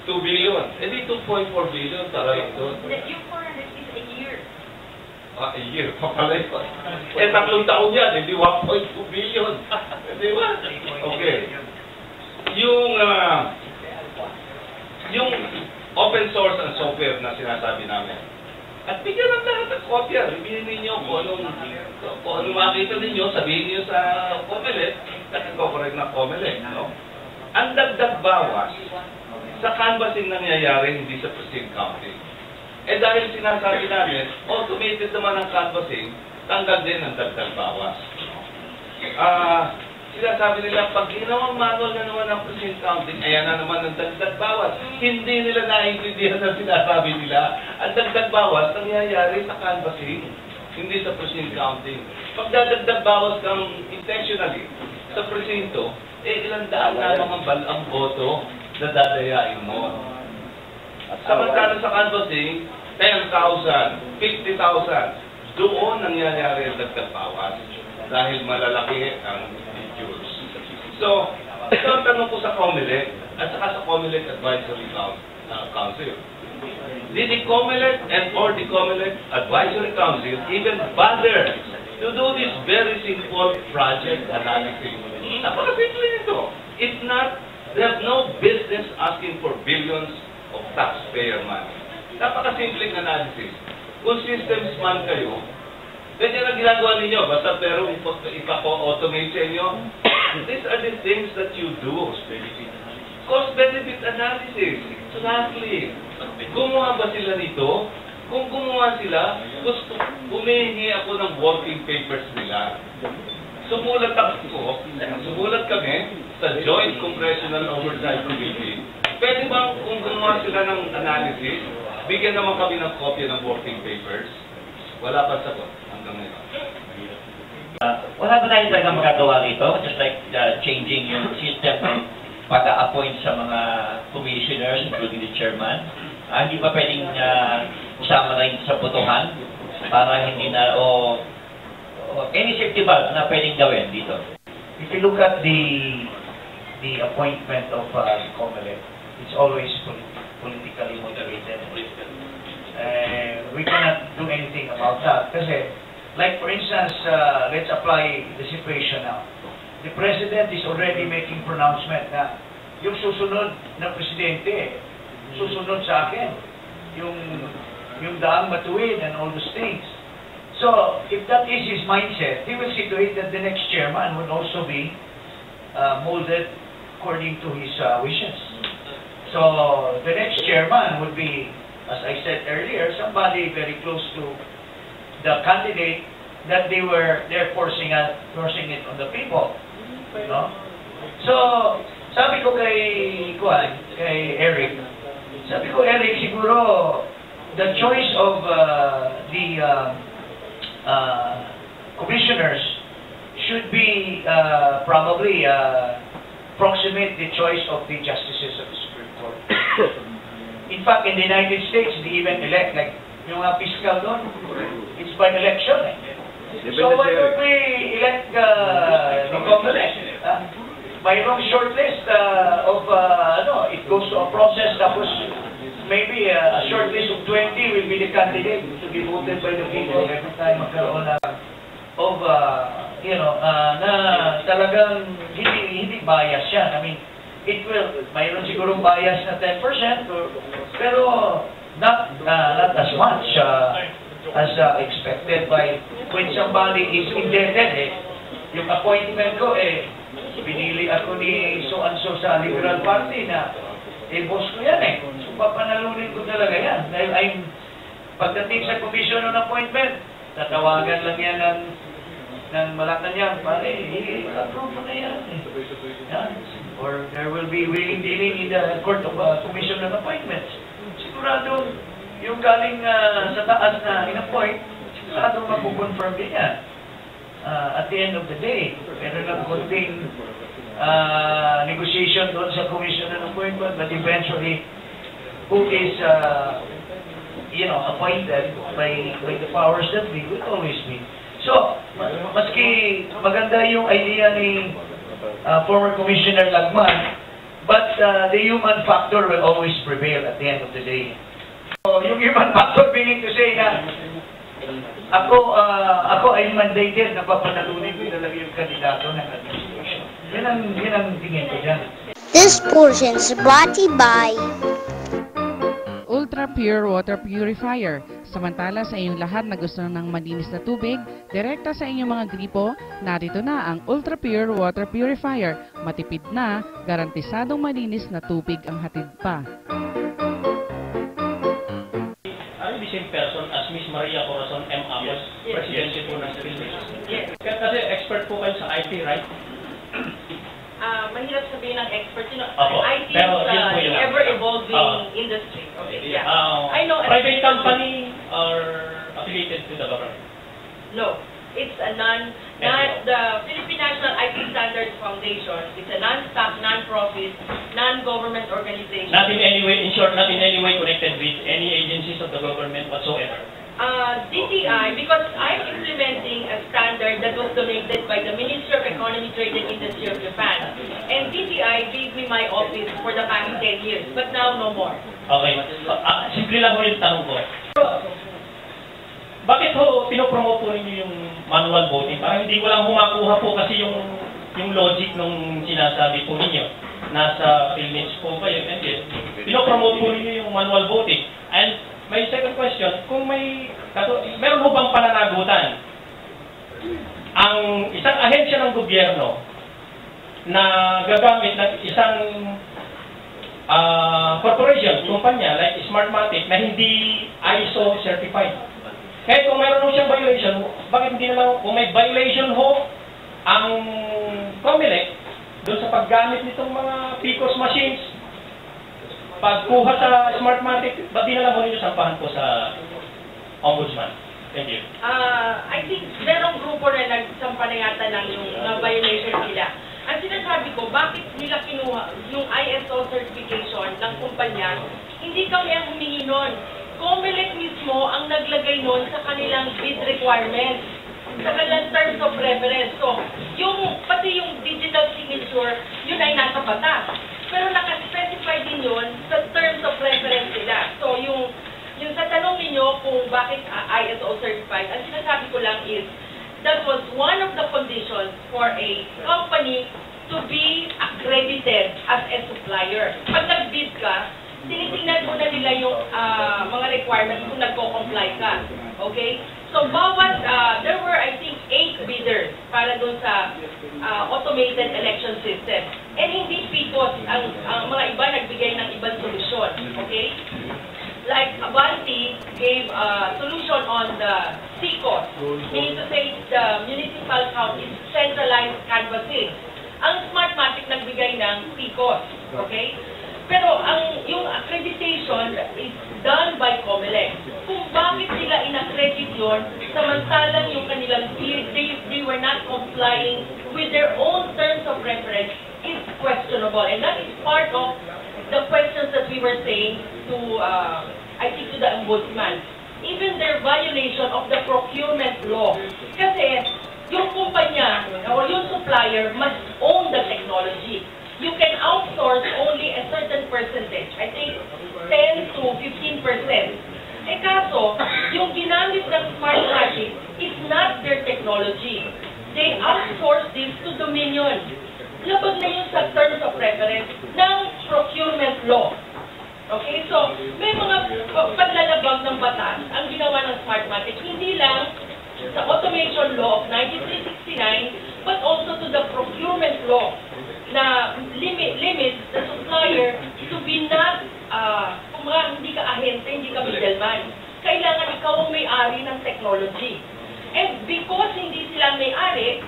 2 billion. Eh di 2.4 billion talaga doon. Yung 400 is a year. A year pa pala yun. Eh 3 taon yan, hindi 1.2 billion. Di ba? Okay. Yung open source and software na sinasabi namin. At bigyan ng lahat ng kopya. Ibigyan ninyo kung anong makita ninyo, sabihin niyo sa COMELEC, at nagko-correct na COMELEC. No? Ang dagdag bawas sa canvassing nangyayari, hindi sa precinct counting. Eh dahil sinasabi namin, automated naman ang canvassing, tanggal din ang dagdag bawas. Sinasabi nila, pag ginawang manual na naman ang precinct counting, ayan na naman ang dagdag bawas. Hindi nila naiintindihan na sinasabi nila. Ang dagdag bawas, nangyayari sa canvassing, hindi sa precinct counting. Pag dadagdag bawas kang intentionally sa presinto, eh ilang daan lamang ang boto na dadayain mo. Samantala sa canvassing, 10,000, 50,000, doon nangyayari ang dagdag bawas dahil malalaki ang issues. So, ito ang tanong ko sa COMELEC at saka sa COMELEC Advisory Council. Did the COMELEC and or the COMELEC Advisory Council even bother to do this very simple project analysis? Napakasimple ito. It's not, they have no business asking for billions of taxpayer money. Napakasimpleng analysis. Kung systems man kayo, ganyan ang ginagawa ninyo, basta pero ipa-automate sa inyo. These are the things that you do. Cost-benefit analysis. Exactly. Gumawa ba sila nito? Kung gumawa sila, humihingi ako ng working papers nila. Sumulat kami sa Joint Congressional Oversight Committee. Pwede ba kung gumawa sila ng analysis, bigyan naman kami ng kopya ng working papers? Wala pa sagot hanggang ngayon. Wala ba tayo talaga magagawa rito? Just like changing yung system ng pag-a-appoint sa mga commissioners, including the chairman. Hindi ba pwedeng usama rin sa botohan para hindi na, any safety valve na pwedeng gawin dito? If you look at the appointment of COMELEC, it's always politically motivated. We cannot do anything about that. Kasi, like for instance, let's apply the situation now. The President is already making pronouncement na yung susunod na Presidente, susunod sa akin. Yung daang matuwid and all those things. So, if that is his mindset, he will see to it that the next chairman would also be molded according to his wishes. So, the next chairman would be, as I said earlier, somebody very close to the candidate that they're forcing it on the people. You know? So, sabi ko kay Eric, siguro, the choice of the commissioners should be probably approximate the choice of the justices of the Supreme Court. In fact, in the United States, they even elect, like, yung mga fiscal doon, it's by election. So why don't we elect the COMELEC? Mayroong shortlist of, it goes to a process, tapos maybe a shortlist of 20 will be the candidate to be voted by the people every time magkaroon of, na talagang hindi bias yan. I mean, it will, mayroon sigurong bias na 10%, pero not as much as expected by when somebody is indebted. Yung appointment ko, pinili ako ni so-and-so sa Liberal Party na, boss ko yan So, papanalunin ko talaga yan. Dahil pagdating sa commission on appointment, tatawagan lang yan ng Malacanang, pare, approve mo na yan. Or there will be willing dealing in the Court of Commission on Appointments. Sigurado, yung galing sa taas na in-appoint, sigurado mapukonfirm din yan. At the end of the day, meron lang konting negotiation doon sa commission and appointment, but eventually, who is, appointed by the powers that be, will always be. So, maski maganda yung idea ni former Commissioner Lagman, but the human factor will always prevail at the end of the day. So, yung human factor being to say na ako ay mandated na papanalunin ko talaga yung kandidato ng administration. Yan ang tingin ko dyan. This portion is brought to you by Ultra Pure Water Purifier. Samantala sa inyong lahat na gusto ng malinis na tubig, direkta sa inyong mga gripo, narito na ang Ultra Pure Water Purifier. Matipid na, garantisadong malinis na tubig ang hatid pa. Are you the same person as Miss Maria Corazon M. Amos, Presidency po ng Philippines? Yes. Kasi expert po kayo sa IT, right? Mahirap sabihin ng expert, IT is ever-evolving industry. Okay, yeah. I know. Private company or affiliated to the government? No. It's a the Philippine National IT Standards Foundation. It's a non-stock, non-profit, non-government organization. Not in any way, in short, not in any way connected with any agencies of the government whatsoever? DTI, because I'm implementing a standard that was donated by the Ministry of Economy, Trade and Industry of Japan. And DTI gave me my office for the past 10 years, but now no more. Okay. Simple lang ho yung tanong ko. Bakit ho pinopromote po ninyo yung manual voting? Parang hindi ko lang humakuha po kasi yung logic nung sinasabi po ninyo. Nasa PhilNets po ba yun? And yet, pinopromote po ninyo yung manual voting. And may second question, kung meron mo bang pananagutan ang isang ahensya ng gobyerno na gagamit ng isang corporation, kumpanya like Smartmatic na hindi ISO certified? Kahit kung mayroon siyang violation, bakit hindi naman, kung may violation ho ang COMELEC doon sa paggamit nitong mga PCOS machines, pagkuha sa Smartmatic, ba't di na lang ninyo sampahan po sa Ombudsman? Thank you. I think merong grupo na nagsampa na yata ng yung violation nila. Ang sinasabi ko, bakit nila kinuha yung ISO certification ng kumpanya, hindi kami ang humingi nun. COMELEC mismo ang naglagay nun sa kanilang bid requirements, sa kanilang terms of reference. So, pati yung digital signature, yun ay nasa batas. Pero naka-specify din yun sa terms of reference nila. So, yung sa tanong ninyo kung bakit ISO certified, ang sinasabi ko lang is, that was one of the conditions for a company to be accredited as a supplier. Pag nag-bid ka, tinitingnan muna nila yung mga requirements kung nagko-comply ka. Okay? So, there were, I think, 8 bidders para dun sa automated election system. And hindi PCOS, ang mga iba nagbigay ng ibang solusyon. Okay? Like, Avanti gave a solution on the CCOS, meaning to say the municipal count is centralized canvassing. Ang Smartmatic nagbigay ng PCOS. Okay? Pero yung accreditation is done by COMELEC. Kung bakit nila in-accredit yun, samantalang yung kanilang they were not complying with their own terms of reference is questionable. And that is part of the questions that we were saying to, I think, to the Ombudsman. Even their violation of the procurement law. Kasi yung kumpanya or yung supplier must own the technology. You can outsource only a certain percentage. I think 10 to 15%. Eh kaso, yung ginamit ng Smartmatic is not their technology. They outsource this to Dominion. Labag na yun sa terms of reference ng procurement law. Okay, so may mga paglalabag ng batas ang ginawa ng Smartmatic, hindi lang sa automation law of 9369, but also to the procurement law na limit the supplier to be not, hindi ka ahente, hindi ka middleman. Kailangan ikaw ang may-ari ng technology. And because hindi sila may-ari,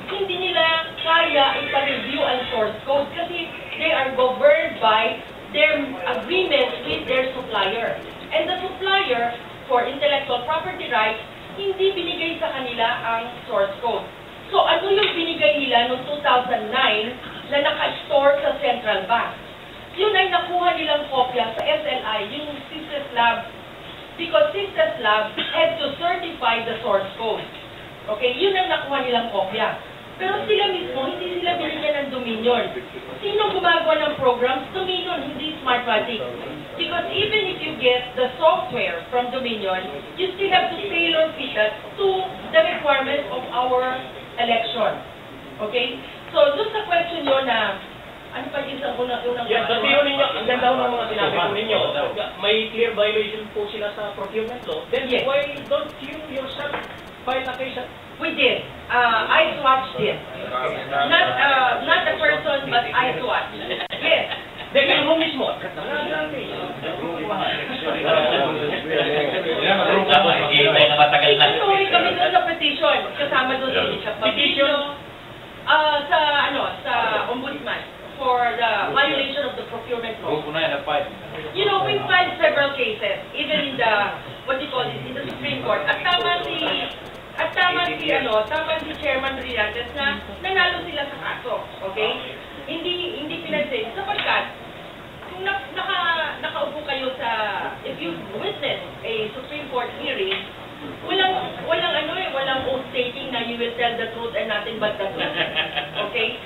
hindi nila kaya ipa-review ang source code kasi they are governed by their agreements with their supplier. And the supplier, for intellectual property rights, hindi binigay sa kanila ang source code. So ano yung binigay nila noong 2009 na naka-store sa Central Bank. Yun ay nakuha nilang kopya sa SLI, yung Systems Lab, because Systems Lab had to certify the source code. Okay, yun ang nakuha nilang kopya. Pero sila mismo, hindi sila binigyan ng Dominion. Sino gumagawa ng programs? Dominion, hindi Smartmatic. Because even if you get the software from Dominion, you still have to tailor fit it to the requirements of our election. Okay? So, doon sa question nyo na, ano pa isang unang Yes, sabihin ninyo, ang ganda ng mga sinabi po ninyo, may clear violation po sila sa procurement law. Then why don't you yourself file a case? We did. I swatched it. Not the person, but I swatched. Yes. Then mo mismo. Sorry kami doon sa petition. Kasama doon sa petition. Sa ombudsman for the violation of the procurement law. You know, we filed several cases, even in the, in the Supreme Court. At tama si Chairman Brillantes na nanalo sila sa kaso, okay? Hindi pinansin, sapagkat kung nakaupo kayo sa, if you witness a Supreme Court hearing, walang oath-taking na you will tell the truth and nothing but the truth. Okay?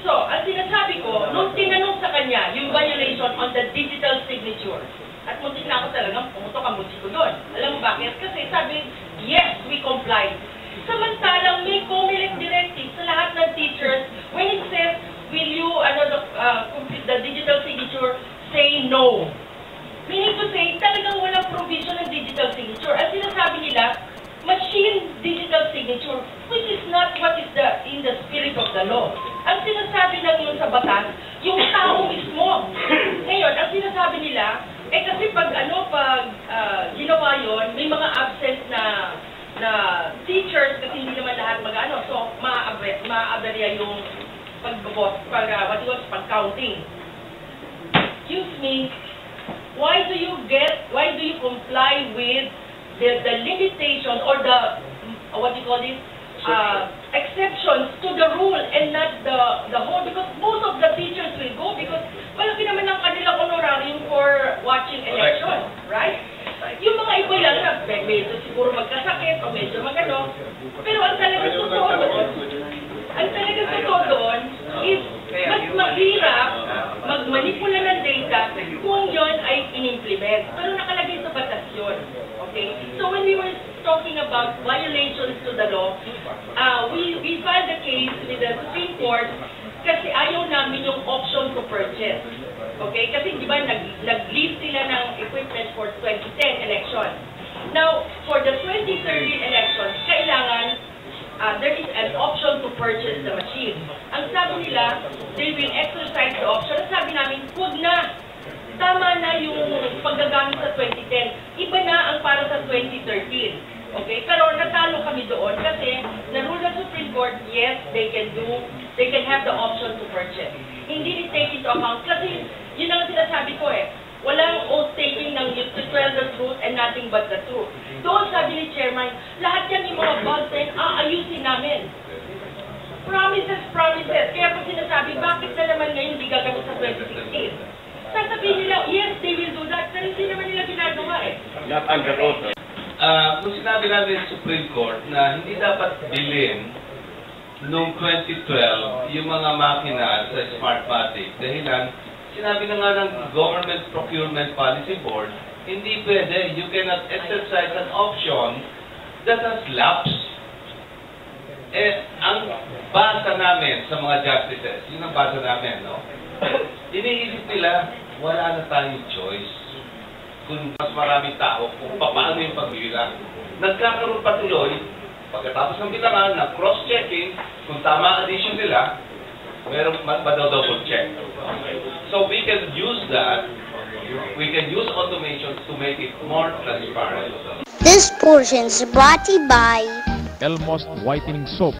So, ang sinasabi ko, nung tinanong sa kanya yung violation on the digital signature, at muntik na ako talagang pumutok ang mutsi ko doon. Alam mo bakit? Kasi sabi, yes, we complied. Samantalang may COMELEC directive sa lahat ng teachers, when it says, will you complete the digital signature, say no. Meaning to say, talagang walang provision ng digital signature. At sinasabi nila, machine digital signature, which is not what is in the spirit of the law. Ang sinasabi lang yun sa batas, yung tao mismo. Ngayon, ang sinasabi nila, kasi pag ginawa yun, may mga absent na teachers, kasi hindi naman lahat so maaberya yung pag-counting. Excuse me, why do you comply with the limitation or the exceptions to the rule and not the whole? Because most of the teachers will go because malaki naman ang kanilang honorarium for watching election, right? Yung mga iba lang na medyo siguro magkasakit o medyo magano, pero ang talagang totoo doon is mas mahirap magmanipula ng data kung yon ay in-implement. Pero nakalagay sa batas yun. Okay? So when we were talking about violations to the law, we filed a case with the Supreme Court kasi ayaw namin yung option to purchase. Okay? Kasi di ba nag-leave sila ng equipment for 2010 election. Now, for the 2013 election, kailangan there is an option to purchase the machine. Ang sabi nila, they will exercise the option. Ang sabi namin, huwag na. Tama na yung paggagamit sa 2010. Iba na ang para sa 2013. Okay? Pero natalo kami doon kasi na-rule ng Supreme Court, yes, they can have the option to purchase. Hindi ni-take into account. Kasi yun ang sinasabi ko walang oath-taking ng to tell the truth and nothing but the truth. Doon sabi ni Chairman, lahat yan yung mga bugs aayusin namin. Promises. Kaya po sinasabi, bakit na naman ngayon hindi gagamit sa 2016? Sasabihin nila, yes, they will do that. Pero hindi naman nila ginagawa Not under oath. Kung sinabi natin sa Supreme Court na hindi dapat bilhin noong 2012 yung mga makina sa Smartmatic dahilan sinabi na nga ng Government Procurement Policy Board, hindi pwede, you cannot exercise an option that has lapsed. Ang basa namin sa mga justices, yun ang basa namin, no? Iniisip nila, wala na tayong choice. Kung mas maraming tao, kung paano yung pagbilang. Nagkakaroon pa tuloy, pagkatapos ng bilangan, na cross-checking, kung tama ang addition nila, meron double check. So we can use that. We can use automation to make it more transparent. This portion is brought to you by Elmost Whitening Soap.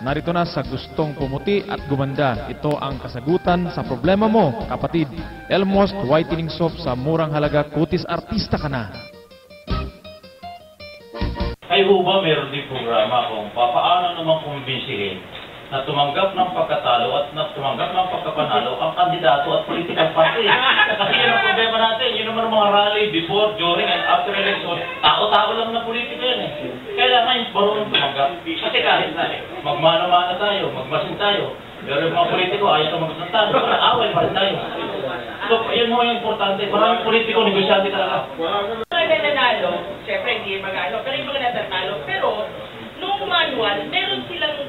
Narito na sa gustong pumuti at gumanda. Ito ang kasagutan sa problema mo, kapatid. Elmost Whitening Soap sa murang halaga, kutis artista ka na. Ay ho ba meron din programa kung paano naman kumbinsihin na tumanggap ng pagkatalo at na tumanggap ng pagkapanalo ang kandidato at political party. Kasi yun ang problema natin. Yun naman ang mga rally before, during, and after election. Tao-tao lang na politika yan eh. Kailangan marunong tumanggap. Kasi kahit na magmana-mana tayo, magmasin tayo. Pero yung mga politiko ayaw na magsalita. Away pa rin tayo. So, yun mo yung importante. Maraming politiko, negosyante talaga. Mga nanalo, syempre hindi magalo, pero yung mga natatalo. Pero, nung manual, meron silang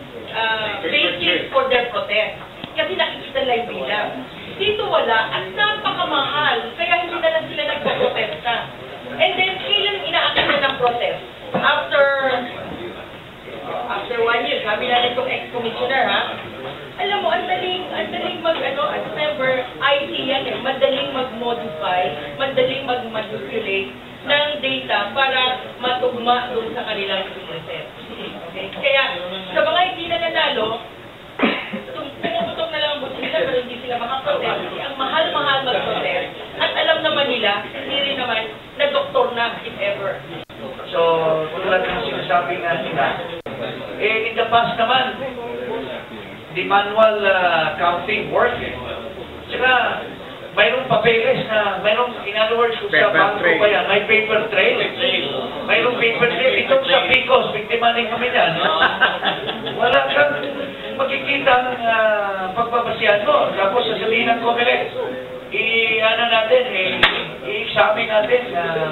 basis for their protest. Kasi nakikita lang bilang. Dito wala, at napakamahal. Kaya hindi na lang sila nagpo-protesta. And then, kailan inaakit na ng protest? After 1 year, sabi na itong ex-commissioner, ha? Alam mo, ang daling remember, IT yan eh, madaling mag-modify, madaling mag-manipulate ng data para matugma doon sa kanilang process. Okay? Kaya, sa mga hindi na nanalo, pumuputok na lang ang buti nila pero hindi sila makaprotest. Ang mahal-mahal mag-protest. At alam naman nila, hindi rin naman na doktor na, if ever. So, tulad ng sinasabi nga nila, in the past naman, the manual counting work. Saka, mayroong papeles na, in other words, sa bangko pa yan, may paper trail. Mayroong paper trail. Itong sa Picos, biktima rin kami yan. Wala kang makikitang pagbabasihan mo. Tapos sasabihin ng COMELEC, i-examine natin,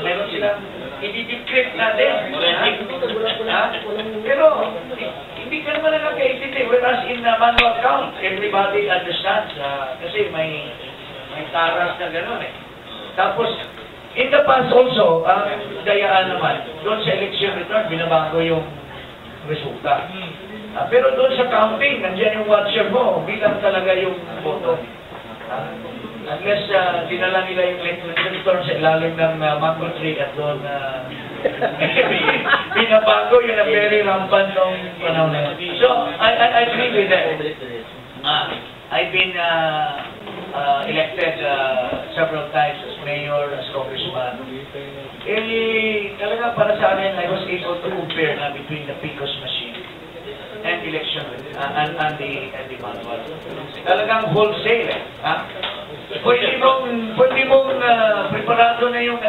mayroon silang i-decrypt natin. Pero, hindi ka naman nakakaintindi. Whereas in manual count, everybody understands. Kasi may taras na gano'n eh. Tapos, in the past also, ang dayaan naman, doon sa election return, binabago yung resulta. Pero doon sa counting, nandiyan yung watcher mo, bilang talaga yung boto. Unless dinala nila yung election return sa ilalim ng mango tree at doon binabago yun ang very rampant nung panahon na yun. So, I agree with that. I've been elected several times as mayor, as congressman. Talaga para sa akin, I was able to compare between the Picos machine and election and the manual. Talagang wholesale Pwede mong preparado na yung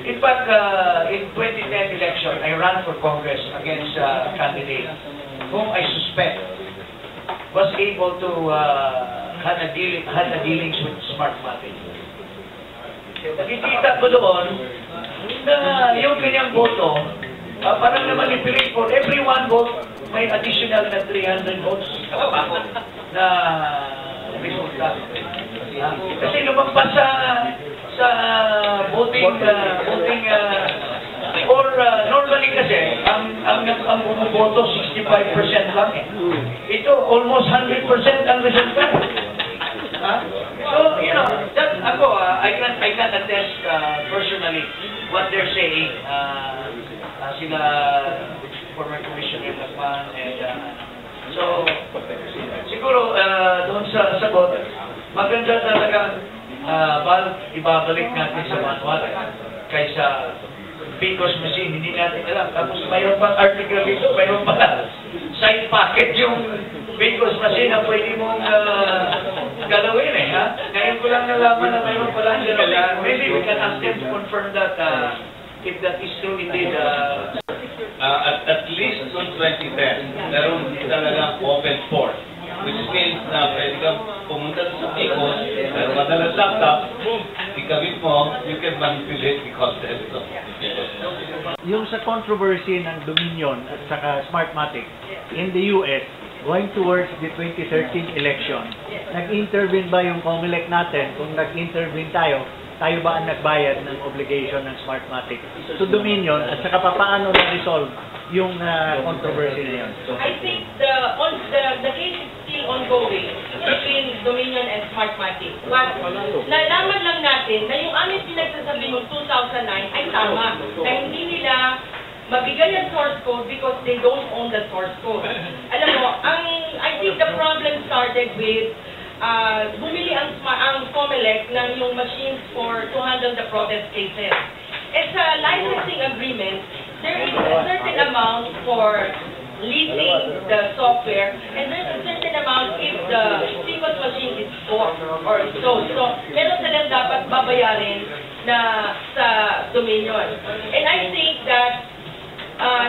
In fact, in 2010 election, I ran for Congress against a candidate whom I suspect was able to had a dealings with Smartmatic. Nakikita ko doon na yung kanyang boto, parang na-manipulate for every one vote, may additional na 300 votes na resulta. Kasi lumagpas sa voting or normally kasi ang bumoboto 65% lang eh. Ito almost 100% ang resulta. So, you know, that I can attest personally what they're saying. Sila former Commissioner Lacman and so siguro doon sa sagot maganda talaga ibabalik natin sa manual kaysa Picos machine, hindi natin alam. Tapos mayroon pang article dito, mayroon pang side packet yung Picos machine na pwede mong galawin eh. Ngayon ko lang nalaman na mayroon pala dyan. Maybe we can ask them to confirm that if that is true indeed. At least noong 2010, meron talaga open port. Which means na pwede kang pumunta sa Picos, pero madalas laptop, ikabit mo, you can manipulate the content. Yung sa controversy ng Dominion at saka Smartmatic in the US, going towards the 2013 election, nag-intervene ba yung COMELEC natin? Kung nag-intervene tayo ba ang nagbayad ng obligation ng Smartmatic to Dominion at saka paano na-resolve yung controversy na yun? I think the case is still ongoing between Dominion and Smartmatic. But nalaman lang natin na yung aming pinagsasabi noong 2009 ay tama. Na hindi nila mabigay ang source code because they don't own the source code. Alam mo, I think the problem started with bumili ang COMELEC ng yung machines to handle the protest cases. It's a licensing agreement. There is a certain amount for leasing the software, and there's a certain amount if the CMOS machine is bought or sold. So, meron silang dapat babayarin na sa Dominion. And I think that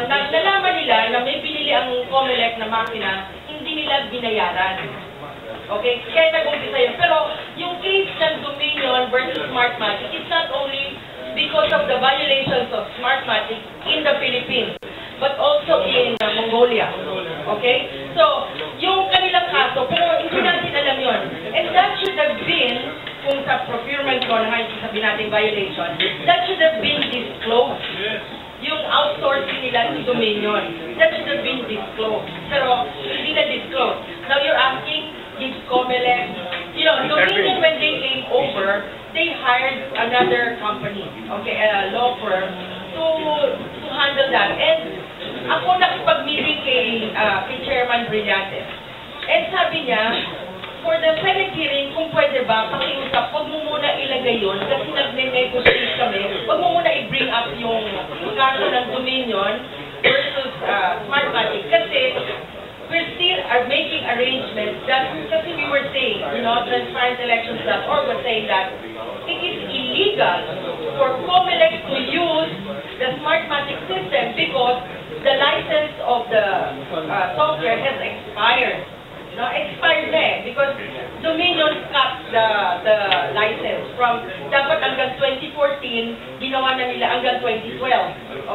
nalaman nila na may binili ang Comelec na makina, hindi nila binayaran. Okay? Kaya nag-umpisa yun. Pero yung case ng Dominion versus Smartmatic, it's not only because of the violations of Smartmatic in the Philippines, but also in Mongolia. Okay? So, yung kanilang kaso, pero hindi natin alam yun. And that should have been, kung sa procurement ko na ngayon sabihin natin violation, that should have been disclosed. Yung outsourcing nila sa Dominion, that should have been disclosed. Pero, hindi na disclosed. Now, you're asking, did Comelec, you know, Dominion, when they came over, they hired another company, okay, a law firm, to handle that. And ako nakipag-meeting kay Chairman Brillantes. And sabi niya, for the Senate hearing, kung pwede ba, pakiusap, huwag mo muna ilagay yun, kasi nag-negotiate kami, huwag mo muna i-bring up yung kaso ng Dominion versus Smartmatic, kasi we're still making arrangements that, kasi we were saying, you know, transparentelections.org was saying that it is illegal for Comelec to use the Smartmatic system because the license of the software has expired. No, expired na eh, because Dominion cut the license from dapat hanggang 2014, ginawa na nila hanggang 2012.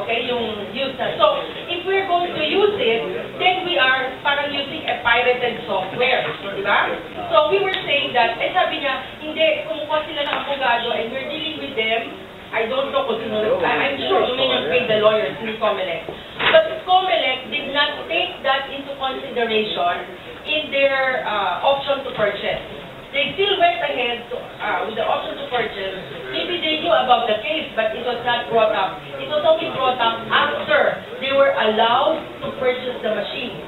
Okay, yung use na. So, if we're going to use it, then we are parang using a pirated software. Diba? So, we were saying that, sabi niya, hindi, kumukuha sila ng abogado and we're dealing with them. I don't know kung sino, I'm sure Dominion paid the lawyers in Comelec. But Comelec did not take that into consideration in their option to purchase. They still went ahead with the option to purchase. Maybe they knew about the case, but it was not brought up. It was only brought up after they were allowed to purchase the machine,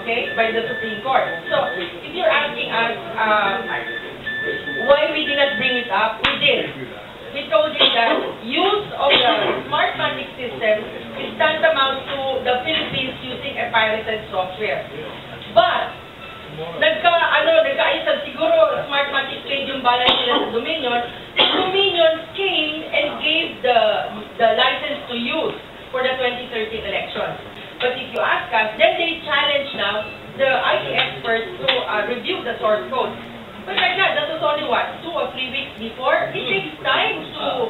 okay, by the Supreme Court. So, if you're asking us why we did not bring it up, we did. We told you that use of the Smartmatic system is tantamount to the Philippines using a pirated software. But, nagkaayusan siguro Smartmatic paid yung balance nila sa Dominion. The Dominion came and gave the license to use for the 2013 elections. But if you ask us, then they challenge now the IT experts to review the source code. But right now, that was only what, 2 or 3 weeks before? It takes time to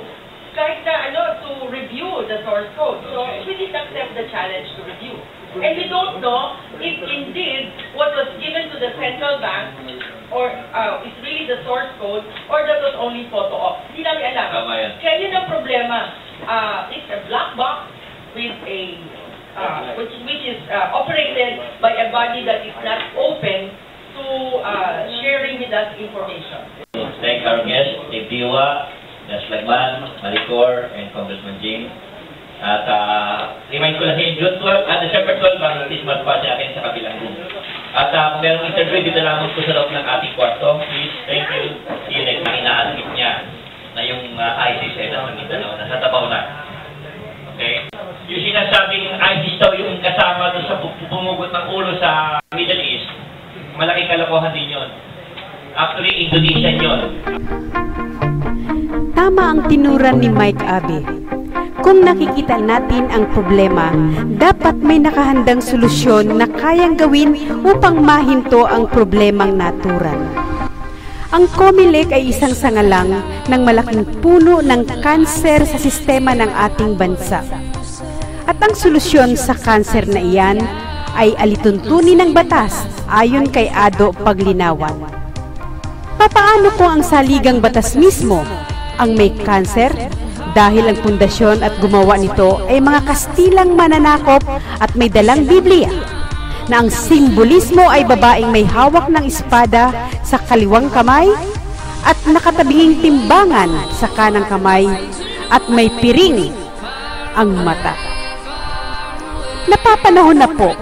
to review the source code. So we didn't accept the challenge to review. And we don't know if indeed what was given to the central bank or is really the source code or that was only photo op. Hindi namin alam. Kaya yun ang problema. It's a black box with a which is operated by a body that is not open to sharing with us information. Thank our guests, Dave Diwa, Ms. Lagman, Maricor, and Congressman James. At remind ko lang June 12 at December 12 ang Christmas pa sa akin sa kabilang room. At kung merong interview dito lamang po sa loob ng ating kwarto, please, thank you. See you next time. Inaasip niya na yung ISIS na Mindanao, nasa Tabaw na. Okay? Yung sinasabing ISIS daw yung kasama doon sa bumugot ng ulo sa Middle East, malaking kalokohan din yun. Actually, Indonesian yun. Tama ang tinuran ni Mike Abe. Kung nakikita natin ang problema, dapat may nakahandang solusyon na kayang gawin upang mahinto ang problemang naturan. Ang Comelec ay isang sangalang ng malaking puno ng kanser sa sistema ng ating bansa. At ang solusyon sa kanser na iyan ay alituntunin ng batas ayon kay Ado Paglinawan. Papaano kung ang saligang batas mismo ang may kanser? Dahil ang pundasyon at gumawa nito ay mga Kastilang mananakop at may dalang Biblia, na ang simbolismo ay babaeng may hawak ng espada sa kaliwang kamay at nakatabinging timbangan sa kanang kamay at may piring ang mata. Napapanahon na po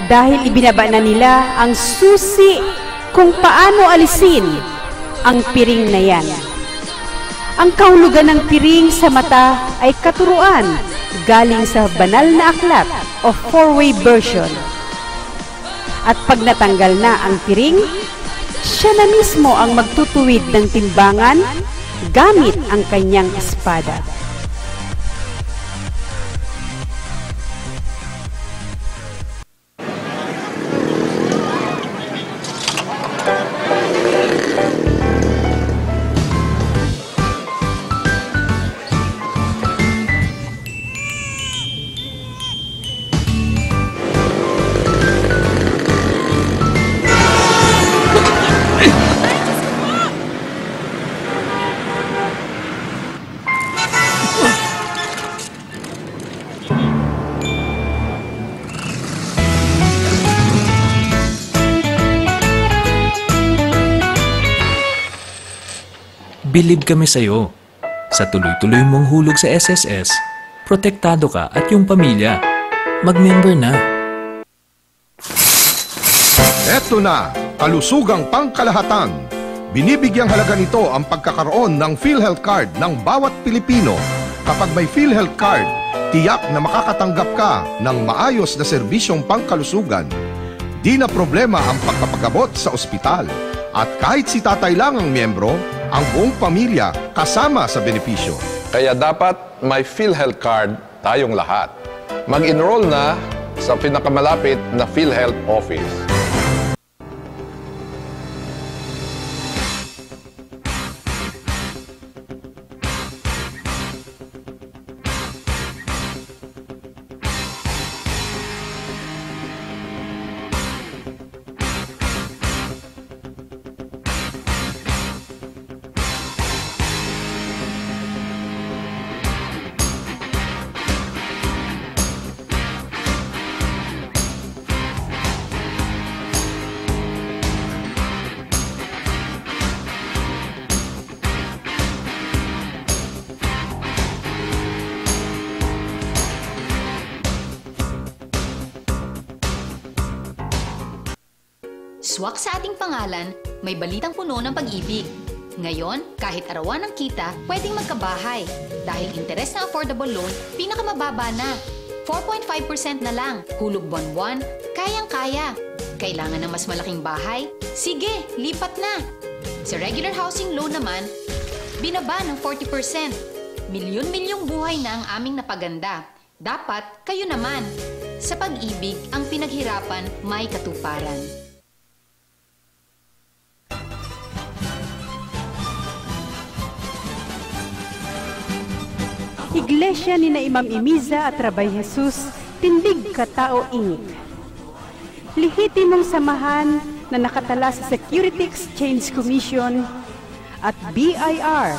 dahil ibinaba na nila ang susi kung paano alisin ang piring na yan. Ang kahulugan ng piring sa mata ay katuruan galing sa banal na aklat o four-way version. At pag natanggal na ang piring, siya na mismo ang magtutuwid ng timbangan gamit ang kanyang espada. Bilib kami sa'yo. Sa tuloy-tuloy mong hulog sa SSS, protektado ka at yung pamilya. Mag-member na. Eto na, kalusugang pangkalahatan. Binibigyang halaga nito ang pagkakaroon ng PhilHealth Card ng bawat Pilipino. Kapag may PhilHealth Card, tiyak na makakatanggap ka ng maayos na serbisyong pangkalusugan. Di na problema ang pagpapagabot sa ospital. At kahit si tatay lang ang miyembro, ang buong pamilya kasama sa benepisyo. Kaya dapat may PhilHealth Card tayong lahat. Mag-enroll na sa pinakamalapit na PhilHealth office. Swak sa ating pangalan, may balitang puno ng pag-ibig. Ngayon, kahit arawan ng kita, pwedeng magkabahay. Dahil interes na affordable loan, pinakamababa na. 4.5% na lang. Hulog buwan-buwan, kayang-kaya. Kailangan ng mas malaking bahay? Sige, lipat na. Sa regular housing loan naman, binaba ng 40%. Milyon-milyong buhay na ang aming napaganda. Dapat kayo naman. Sa pag-ibig, ang pinaghirapan may katuparan. Iglesia ni na Imam Imiza at Rabay Jesus, tindig katao ingik. Lihitin mong samahan na nakatala sa Security Exchange Commission at BIR.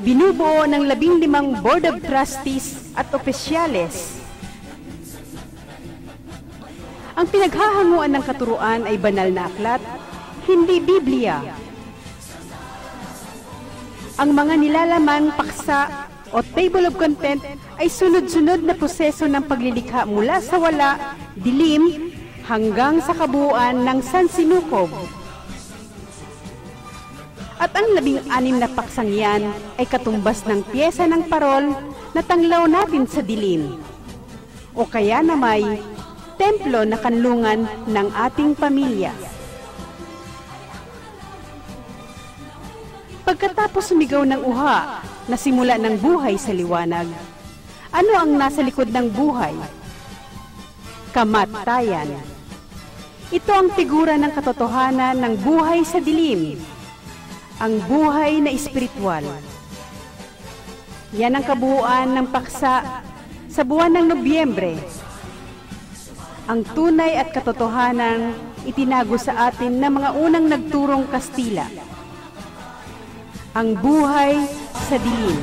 Binubuo ng 15 Board of Trustees at opisyales. Ang pinaghahanguan ng katuruan ay banal na aklat, hindi Biblia. Ang mga nilalaman, paksa o table of content ay sunod-sunod na proseso ng paglilikha mula sa wala, dilim, hanggang sa kabuuan ng sansinukob. At ang 16 na paksang yan ay katumbas ng piyesa ng parol na tanglaw natin sa dilim. O kaya na may templo na kanlungan ng ating pamilya. Pagkatapos sumigaw ng uha na simula ng buhay sa liwanag, ano ang nasa likod ng buhay? Kamatayan. Ito ang figura ng katotohanan ng buhay sa dilim, ang buhay na espiritual. Yan ang kabuuan ng paksa sa buwan ng Nobyembre. Ang tunay at katotohanan itinago sa atin ng mga unang nagturong Kastila. Ang buhay sa dilim.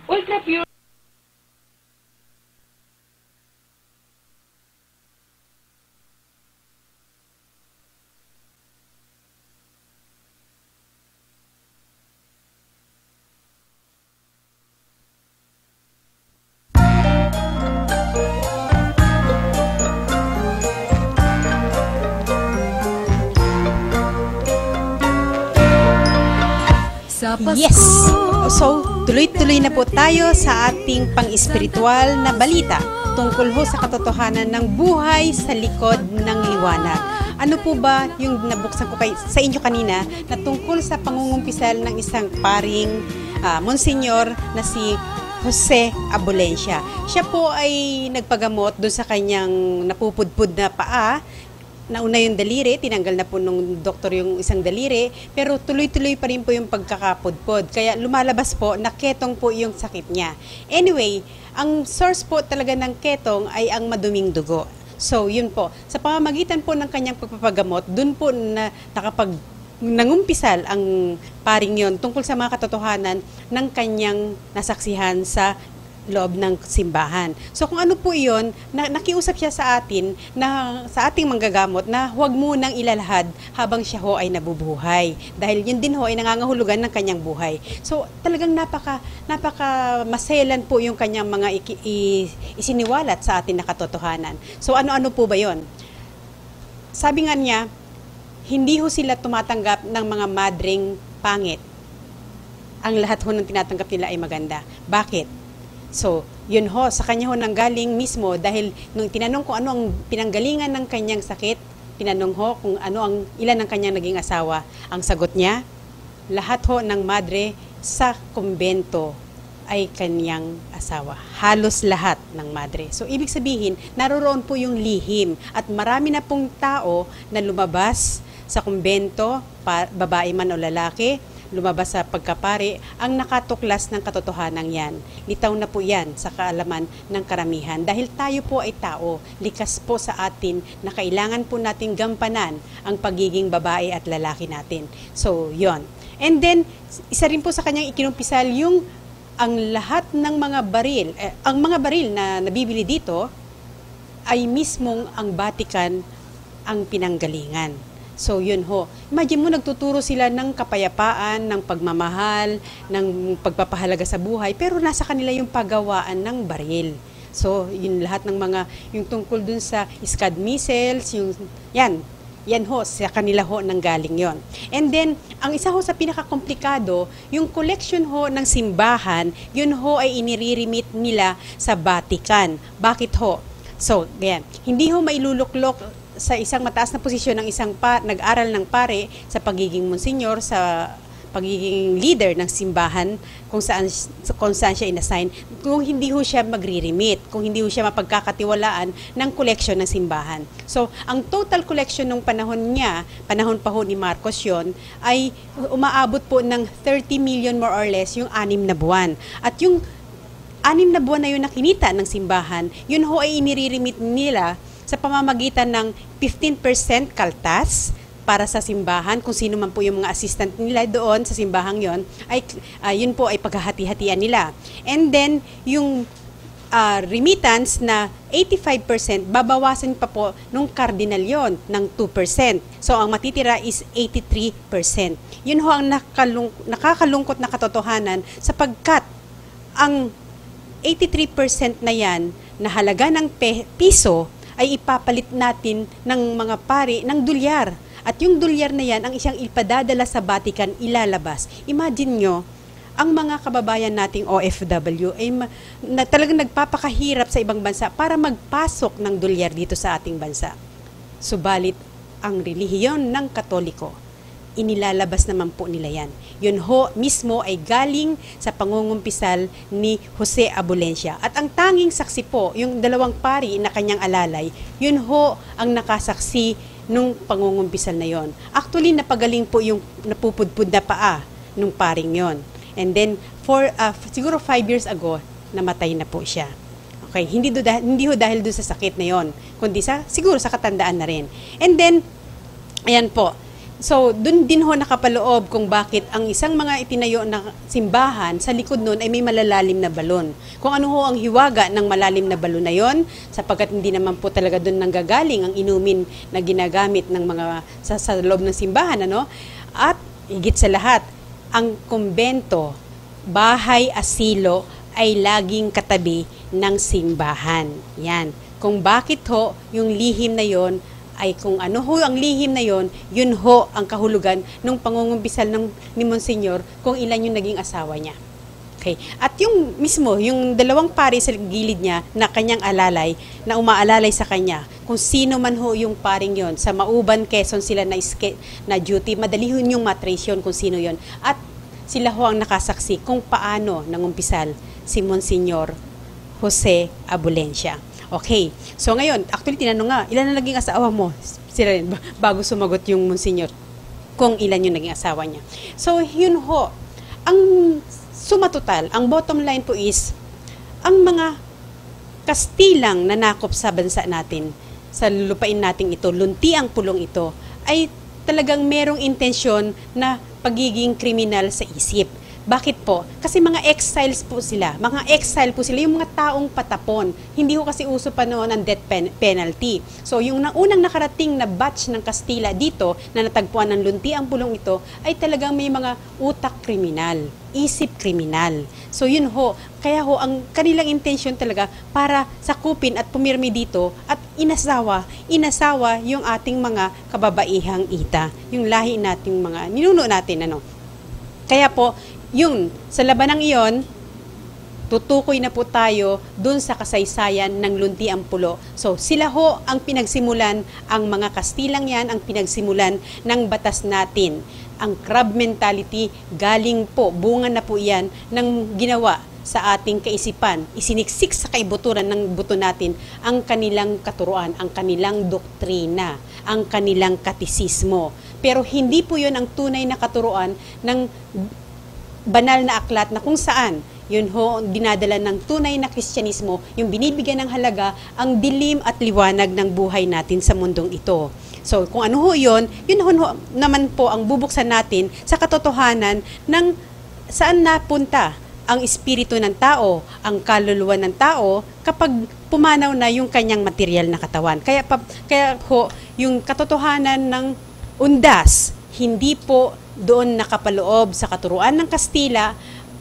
Ultra Pure Yes! So, tuloy-tuloy na po tayo sa ating pang-espiritual na balita tungkol ho sa katotohanan ng buhay sa likod ng liwanag. Ano po ba yung nabuksan ko sa inyo kanina na tungkol sa pangungumpisal ng isang paring Monsignor na si Jose Abulencia. Siya po ay nagpagamot doon sa kanyang napupudpud na paa. Nauna yung daliri, tinanggal na po nung doktor yung isang daliri, pero tuloy-tuloy pa rin po yung pagkakapudpod. Kaya lumalabas po na ketong po yung sakit niya. Anyway, ang source po talaga ng ketong ay ang maduming dugo. So, yun po. Sa pamamagitan po ng kanyang pagpapagamot, dun po na nanumpisal ang paring yon tungkol sa mga katotohanan ng kanyang nasaksihan sa loob ng simbahan. So kung ano po iyon, nakiusap siya sa atin, sa ating manggagamot, na huwag munang ilalahad habang siya ho ay nabubuhay. Dahil yun din ho ay nangangahulugan ng kanyang buhay. So talagang napaka maselan po yung kanyang mga isiniwalat sa atin na katotohanan. So ano-ano po ba yon? Sabi nga niya, hindi ho sila tumatanggap ng mga madring pangit. Ang lahat ho ng tinatanggap nila ay maganda. Bakit? So, yun ho, sa kanya ho nanggaling mismo dahil nung tinanong kung ano ang pinanggalingan ng kanyang sakit, tinanong ho kung ilan ang kanyang naging asawa. Ang sagot niya, lahat ho ng madre sa kumbento ay kanyang asawa. Halos lahat ng madre. So, ibig sabihin, naroroon po yung lihim at marami na pong tao na lumabas sa kumbento, babae man o lalaki, lumabas sa pagkapari, ang nakatuklas ng katotohanan yan. Litaw na po yan sa kaalaman ng karamihan. Dahil tayo po ay tao, likas po sa atin na kailangan po nating gampanan ang pagiging babae at lalaki natin. So, yon. And then, isa rin po sa kanyang ikinumpisal yung ang lahat ng mga baril, ang mga baril na nabibili dito ay mismong ang Vatican ang pinanggalingan. So, yun ho. Imagine mo, nagtuturo sila ng kapayapaan, ng pagmamahal, ng pagpapahalaga sa buhay, pero nasa kanila yung paggawaan ng baril. So, yun lahat ng mga, yung tungkol dun sa Scud missiles, yung, yan ho, sa kanila ho nang galing yon. And then, ang isa ho sa pinakakomplikado, yung collection ho ng simbahan, yun ho ay iniririmit nila sa Vatican. Bakit ho? So, ganyan. Hindi ho mailuluklok sa isang mataas na posisyon ng isang nag-aral ng pare sa pagiging monsignor, sa pagiging leader ng simbahan, kung saan siya inassign, kung hindi ho siya magre-remit, kung hindi ho siya mapagkakatiwalaan ng collection ng simbahan. So, ang total collection ng panahon pa ho ni Marcos yon, ay umaabot po ng 30 million more or less yung 6 na buwan. At yung 6 na buwan na yun na kinita ng simbahan, yun ho ay inire-remit nila sa pamamagitan ng 15% kaltas para sa simbahan, kung sino man po yung mga assistant nila doon sa simbahang yon, ay yun po ay paghahati-hatian nila. And then, yung remittance na 85%, babawasan pa po nung cardinal yon ng 2%. So, ang matitira is 83%. Yun ho ang nakakalungkot na katotohanan sapagkat ang 83% na yan na halaga ng piso ay ipapalit natin ng mga pari ng dolyar. At yung dolyar na yan, ang isang ipadadala sa Vatican, ilalabas. Imagine nyo, ang mga kababayan nating OFW ay talagang nagpapakahirap sa ibang bansa para magpasok ng dolyar dito sa ating bansa. Subalit, ang relihiyon ng Katoliko, inilalabas naman po nila yan. Yun ho mismo ay galing sa pangungumpisal ni Jose Abulencia. At ang tanging saksi po, yung 2 pari na kanyang alalay, yun ho ang nakasaksi nung pangungumpisal na yon. Actually, napagaling po yung napupudpud na paa nung paring yon. And then, siguro 5 years ago, namatay na po siya. Okay, hindi ho dahil doon sa sakit na yon, kundi siguro sa katandaan na rin. And then, ayan po. So, dun din ho nakapaloob kung bakit ang isang mga itinayo na simbahan, sa likod nun ay may malalalim na balon. Kung ano ho ang hiwaga ng malalim na balon na yon, sapagkat hindi naman po talaga dun nanggagaling ang inumin na ginagamit ng mga sa loob ng simbahan, ano? At higit sa lahat, ang kumbento, bahay asilo ay laging katabi ng simbahan. Yan. Kung bakit ho yung lihim na yon ay kung ano ho ang lihim na yon, yun ho ang kahulugan ng pangungumpisal ni Monsignor kung ilan yung naging asawa niya. Okay. At yung mismo, yung dalawang pari sa gilid niya na kanyang alalay, na umaalalay sa kanya, kung sino man ho yung paring yon, sa Mauban, Quezon sila na duty, madali ho yung matrace yun kung sino yon. At sila ho ang nakasaksi kung paano nangumpisal si Monsignor Jose Abulencia. Okay. So ngayon, actually tinanong nga, ilan na naging asawa mo? Sila rin, bago sumagot yung Monsignor kung ilan yung naging asawa niya. So yun ho, ang suma total, ang bottom line po is, ang mga Kastilang nanakop sa bansa natin, sa lupain nating ito, lunti ang pulong ito, ay talagang merong intensyon na pagiging kriminal sa isip. Bakit po? Kasi mga exiles po sila. Mga exile po sila, yung mga taong patapon. Hindi ko kasi uso pa noon ang death penalty. So yung unang nakarating na batch ng Kastila dito, na natagpuan ng lunti ang pulong ito, ay talagang may mga utak kriminal, isip kriminal. So yun ho, kaya ho, ang kanilang intensyon talaga para sakupin at pumirmi dito at inasawa yung ating mga kababaihang ita. Yung lahi nating mga, ninuno natin, ano. Kaya po, yun, sa labanang iyon, tutukoy na po tayo dun sa kasaysayan ng lunti ang pulo. So, sila ho ang pinagsimulan, ang mga Kastilang yan, ang pinagsimulan ng batas natin. Ang crab mentality, galing po, bunga na po yan ng ginawa sa ating kaisipan. Isiniksik sa kaibuturan ng buto natin ang kanilang katuruan, ang kanilang doktrina, ang kanilang katisismo. Pero hindi po yun ang tunay na katuruan ng banal na aklat na kung saan yun ho dinadala ng tunay na Kristyanismo, yung binibigyan ng halaga ang dilim at liwanag ng buhay natin sa mundong ito. So kung ano ho yun ho naman po ang bubuksan natin sa katotohanan ng saan napunta ang espiritu ng tao, ang kaluluwa ng tao kapag pumanaw na yung kanyang material na katawan. Kaya ho yung katotohanan ng undas, hindi po doon nakapaloob sa katuruan ng Kastila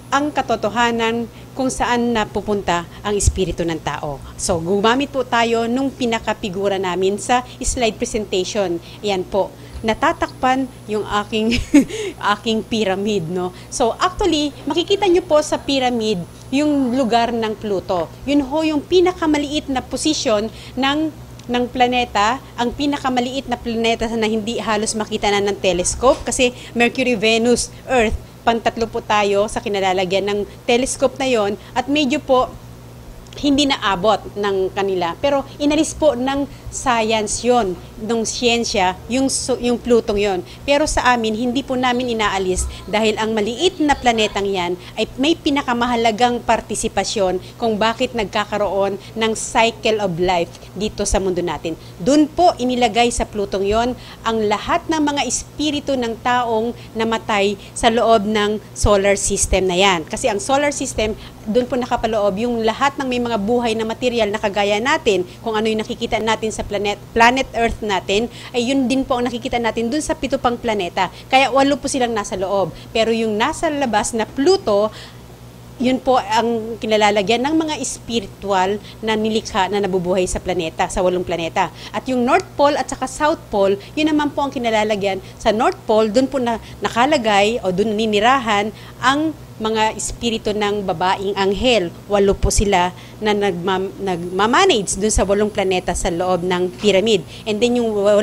ang katotohanan kung saan napupunta ang espiritu ng tao. So, gumamit po tayo nung pinakapigura namin sa slide presentation. Ayan po, natatakpan yung aking aking pyramid, no? So, actually, makikita nyo po sa pyramid yung lugar ng Pluto. Yun ho yung pinakamaliit na posisyon ng planeta, ang pinakamaliit na planeta na hindi halos makita na ng telescope kasi Mercury, Venus, Earth, pantatlo po tayo sa kinalalagyan ng telescope na yon at medyo po hindi naabot ng kanila. Pero inalis po ng science yon, ng siyensya, yung Plutong yon. Pero sa amin, hindi po namin inaalis dahil ang maliit na planetang yan ay may pinakamahalagang partisipasyon kung bakit nagkakaroon ng cycle of life dito sa mundo natin. Doon po inilagay sa Plutong yon ang lahat ng mga espiritu ng taong namatay sa loob ng solar system na yan. Kasi ang solar system, doon po nakapaloob yung lahat ng may mga buhay na material na kagaya natin, kung ano yung nakikita natin sa planet Earth natin, ay yun din po ang nakikita natin dun sa 7 pang planeta. Kaya 8 po silang nasa loob. Pero yung nasa labas na Pluto, yun po ang kinalalagyan ng mga spiritual na nilikha na nabubuhay sa planeta, sa 8 planeta. At yung North Pole at saka South Pole, yun naman po ang kinalalagyan. Sa North Pole, dun po na nakalagay o dun ninirahan ang mga espiritu ng babaeng anghel. 8 po sila na nagmamanage dun sa 8 planeta sa loob ng pyramid. And then yung 8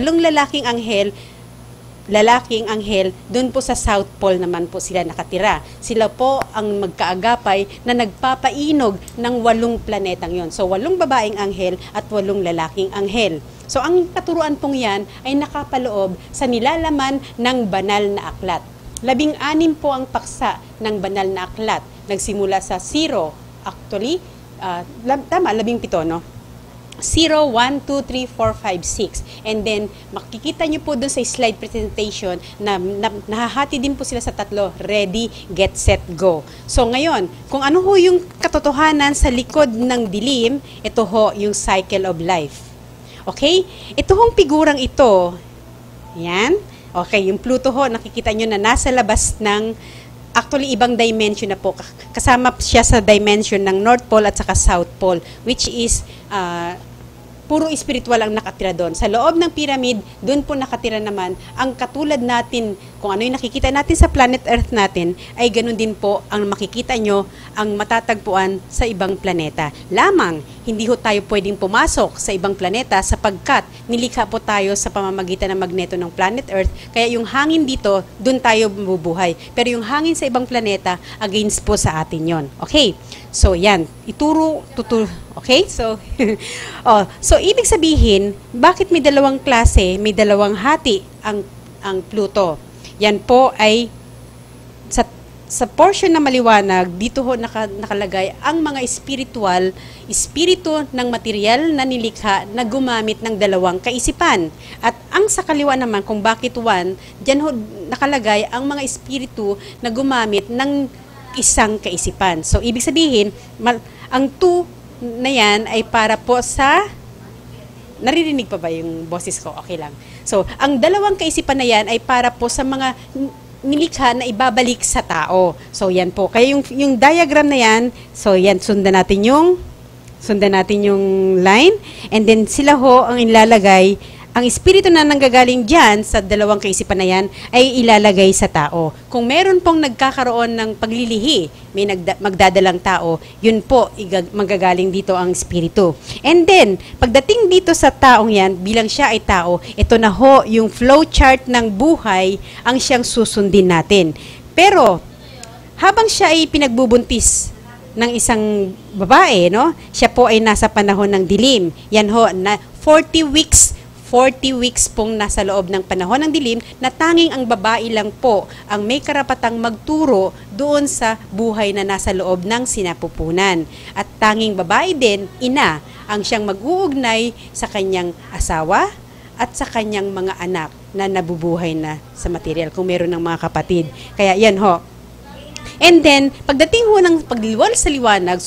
lalaking anghel, dun po sa South Pole naman po sila nakatira. Sila po ang magkaagapay na nagpapainog ng 8 planetang yon. So 8 babaeng anghel at 8 lalaking anghel. So ang katuruan pong yan ay nakapaloob sa nilalaman ng banal na aklat. 16 po ang paksa ng banal na aklat. Nagsimula sa 0, actually, tama, 17, no? 0, 1, 2, 3, 4, 5, 6. And then, makikita nyo po doon sa slide presentation na nahahati din po sila sa 3. Ready, get, set, go. So ngayon, kung ano ho yung katotohanan sa likod ng dilim, ito ho yung cycle of life. Okay? Ito hong figurang ito, yan. Okay, yung Pluto ho, nakikita nyo na nasa labas ng, actually, ibang dimension na po. Kasama siya sa dimension ng North Pole at saka South Pole, which is puro spiritual ang nakatira doon. Sa loob ng pyramid, doon po nakatira naman ang katulad natin, kung ano yung nakikita natin sa planet Earth natin, ay ganun din po ang makikita nyo, ang matatagpuan sa ibang planeta. Lamang, hindi ho tayo pwedeng pumasok sa ibang planeta sapagkat nilikha po tayo sa pamamagitan ng magneto ng planet Earth, kaya yung hangin dito, doon tayo mabubuhay. Pero yung hangin sa ibang planeta, against po sa atin yon. Okay? So, yan. Okay? So, so ibig sabihin, bakit may dalawang klase, may dalawang hati ang Pluto? Yan po ay sa portion na maliwanag, dito ho nakalagay ang mga espiritu ng material na nilikha na gumamit ng dalawang kaisipan. At ang sa kaliwa naman, kung bakit one, dyan ho nakalagay ang mga espiritu na gumamit ng isang kaisipan. So, ibig sabihin, ang two na yan ay para po sa... Naririnig pa ba yung boses ko? Okay lang. So, ang dalawang kaisipan na yan ay para po sa mga nilikha na ibabalik sa tao. So, yan po. Kaya yung diagram na yan, so yan, sundan natin yung line. And then, sila ho ang ilalagay. Ang espiritu na nanggagaling dyan sa dalawang kaisipan na yan ay ilalagay sa tao. Kung meron pong nagkakaroon ng paglilihi, may magdadalang tao, yun po, manggagaling dito ang espiritu. And then, pagdating dito sa taong yan, bilang siya ay tao, ito na ho yung flow chart ng buhay ang siyang susundin natin. Pero, habang siya ay pinagbubuntis ng isang babae, no? Siya po ay nasa panahon ng dilim. Yan ho, na 40 weeks pong nasa loob ng panahon ng dilim na tanging ang babae lang po ang may karapatang magturo doon sa buhay na nasa loob ng sinapupunan. At tanging babae din, ina, ang siyang mag-uugnay sa kanyang asawa at sa kanyang mga anak na nabubuhay na sa material kung meron ng mga kapatid. Kaya yan ho. And then, pagdating ho ng pagliwal sa liwanag,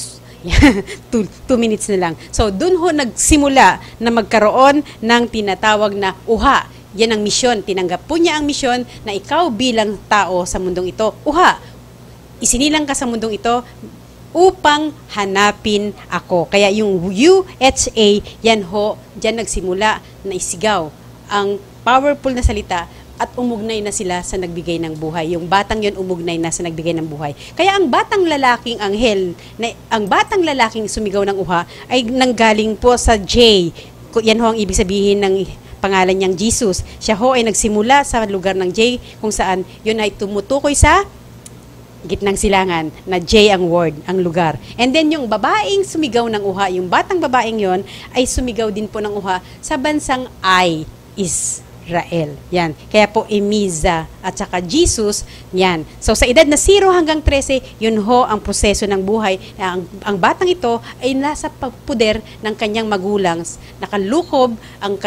2 minutes na lang. So, dun ho nagsimula na magkaroon ng tinatawag na uha. Yan ang misyon. Tinanggap po niya ang misyon na ikaw bilang tao sa mundong ito, uha. Isinilang ka sa mundong ito upang hanapin ako. Kaya yung UHA, yan ho, dyan nagsimula na isigaw ang powerful na salita at umugnay na sila sa nagbigay ng buhay. Yung batang yon umugnay na sa nagbigay ng buhay. Kaya ang batang lalaking anghel, ang batang lalaking sumigaw ng uha ay nanggaling po sa J. Yan ho ang ibig sabihin ng pangalan niyang Jesus. Siya ho ay nagsimula sa lugar ng J kung saan yun ay tumutukoy sa gitnang silangan na J ang word, ang lugar. And then yung babaeng sumigaw ng uha, yung batang babaeng yon ay sumigaw din po ng uha sa bansang Israel. Yan. Kaya po Emiza at saka Jesus, yan. So sa edad na 0 hanggang 13, yun ho ang proseso ng buhay. Ang batang ito ay nasa pagpuder ng kanyang magulang. Nakalukob ang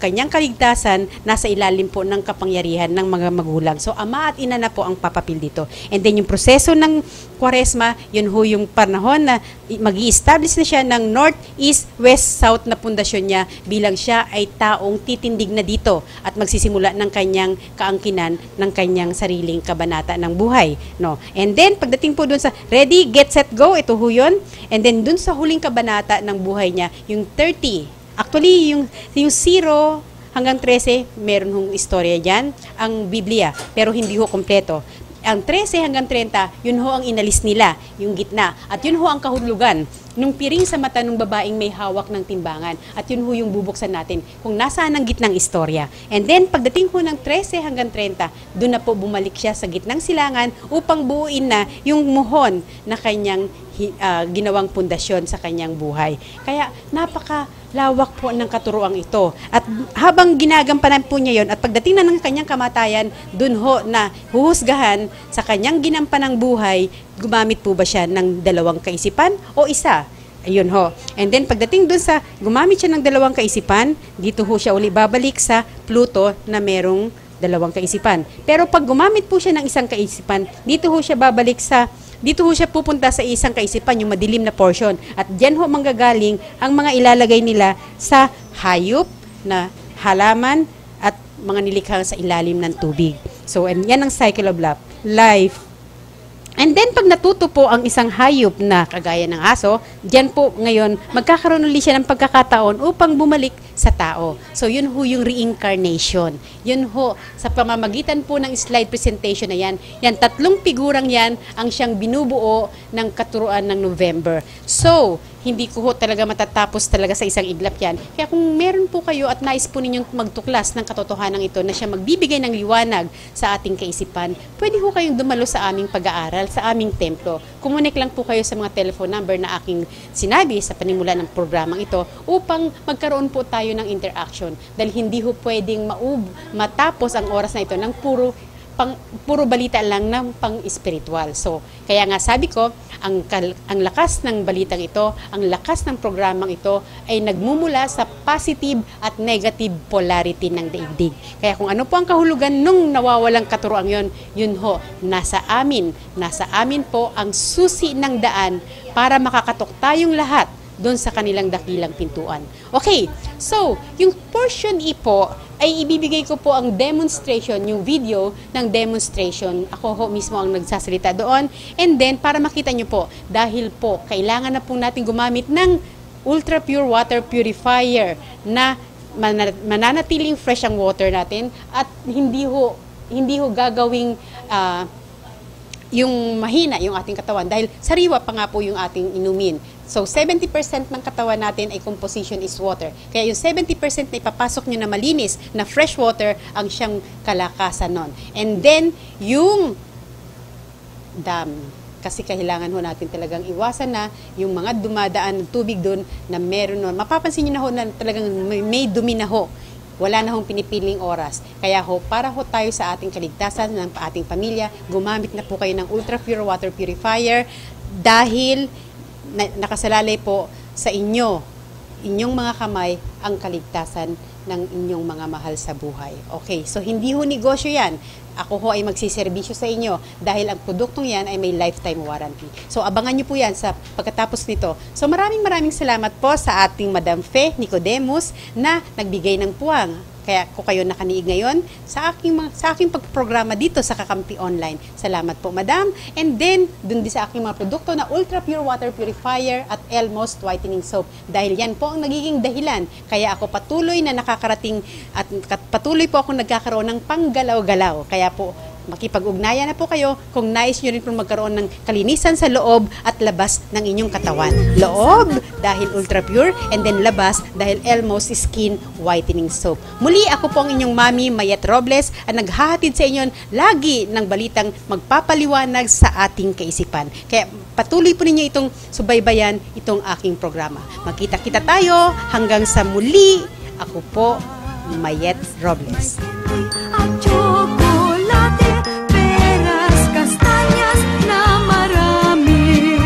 kanyang kaligtasan, nasa ilalim po ng kapangyarihan ng mga magulang. So ama at ina na po ang papapil dito. And then yung proseso ng Kwaresma, yun ho yung panahon na mag-i-establish na siya ng North, East, West, South na pundasyon niya bilang siya ay taong titindig na dito at magsisimula ng kanyang kaangkinan ng kanyang sariling kabanata ng buhay. No? And then, pagdating po dun sa ready, get, set, go, ito ho yun. And then, dun sa huling kabanata ng buhay niya, yung 30. Actually, yung 0 hanggang 13, meron hong istorya dyan, ang Biblia, pero hindi ho kompleto. Ang 13 hanggang 30, yun ho ang inalis nila, yung gitna. At yun ho ang kahulugan nung piring sa mata ng babaeng may hawak ng timbangan. At yun ho yung bubuksan natin kung nasaan ang gitnang istorya. And then, pagdating ho ng 13 hanggang 30, doon na po bumalik siya sa gitnang silangan upang buuin na yung muhon na kanyang ginawang pundasyon sa kanyang buhay. Kaya napakalawak po ng katuruang ito. At habang ginagampanan po niya yon at pagdating na ng kanyang kamatayan, dun ho na huhusgahan sa kanyang ginampanang buhay, gumamit po ba siya ng dalawang kaisipan o isa? Ayun ho. And then pagdating dun sa gumamit siya ng dalawang kaisipan, dito ho siya uli babalik sa Pluto na merong dalawang kaisipan. Pero pag gumamit po siya ng isang kaisipan, dito ho siya babalik dito ho siya pupunta sa isang kaisipan, yung madilim na portion. At diyan ho manggagaling ang mga ilalagay nila sa hayop na halaman at mga nilikhang sa ilalim ng tubig. So, and yan ang cycle of life. And then, pag natuto po ang isang hayop na kagaya ng aso, dyan po ngayon, magkakaroon ulit siya ng pagkakataon upang bumalik sa tao. So, yun ho yung reincarnation. Yun ho, sa pamamagitan po ng slide presentation na yan, yan, 3 figurang yan ang siyang binubuo ng katuruan ng November. So, hindi ko ho talaga matatapos talaga sa isang iglap yan. Kaya kung meron po kayo at nais po ninyong magtuklas ng katotohanan ito na siya magbibigay ng liwanag sa ating kaisipan, pwede ho kayong dumalo sa aming pag-aaral, sa aming templo. Kumunik lang po kayo sa mga telephone number na aking sinabi sa panimula ng programang ito upang magkaroon po tayo ng interaction. Dahil hindi ho pwedeng matapos ang oras na ito ng puro balita lang ng pang-espiritual. So, kaya nga sabi ko, ang lakas ng balitang ito, ang lakas ng programang ito ay nagmumula sa positive at negative polarity ng daigdig. Kaya kung ano po ang kahulugan nung nawawalang katuroang yun ho, nasa amin po ang susi ng daan para makakatok tayong lahat doon sa kanilang dakilang pintuan. Okay, so, yung portion E po, ay ibibigay ko po ang demonstration, yung video ng demonstration. Ako ho mismo ang nagsasalita doon. And then, para makita nyo po, dahil po, kailangan na po natin gumamit ng ultra pure water purifier na mananatiling fresh ang water natin at hindi ho gagawing yung mahina yung ating katawan dahil sariwa pa nga po yung ating inumin. So, 70% ng katawan natin ay composition is water. Kaya yung 70% na ipapasok nyo na malinis, na fresh water, ang siyang kalakasan nun. And then, yung dam. Kasi kailangan ho natin talagang iwasan na yung mga dumadaan ng tubig doon na meron nun. Mapapansin nyo na ho na talagang may dumi na ho. Wala na hong pinipiling oras. Kaya ho, para ho tayo sa ating kaligtasan ng ating pamilya, gumamit na po kayo ng ultra pure water purifier dahil nakasalalay po sa inyong mga kamay ang kaligtasan ng inyong mga mahal sa buhay. Okay, so hindi ho negosyo yan. Ako ho ay magsiservisyo sa inyo dahil ang produktong yan ay may lifetime warranty. So abangan nyo po yan sa pagkatapos nito. So maraming salamat po sa ating Madam Fe Nicodemus na nagbigay ng puwang. Kaya ko kayo nakaniig ngayon sa aking pagprograma dito sa Kakampi Online. Salamat po, Madam. And then, dun din sa aking mga produkto na Ultra Pure Water Purifier at Elmost Whitening Soap. Dahil yan po ang nagiging dahilan. Kaya ako patuloy na nakakarating at patuloy po ako nagkakaroon ng panggalaw-galaw. Kaya po, makipag-ugnayan na po kayo kung nais nyo rin po magkaroon ng kalinisan sa loob at labas ng inyong katawan. Loob dahil ultra pure and then labas dahil Elmost Skin Whitening Soap. Muli ako po ang inyong Mami Mayet Robles at naghahatid sa inyo lagi ng balitang magpapaliwanag sa ating kaisipan. Kaya patuloy po ninyo itong subaybayan itong aking programa. Magkita-kita tayo hanggang sa muli. Ako po, Mayet Robles. Kastanyas na marami.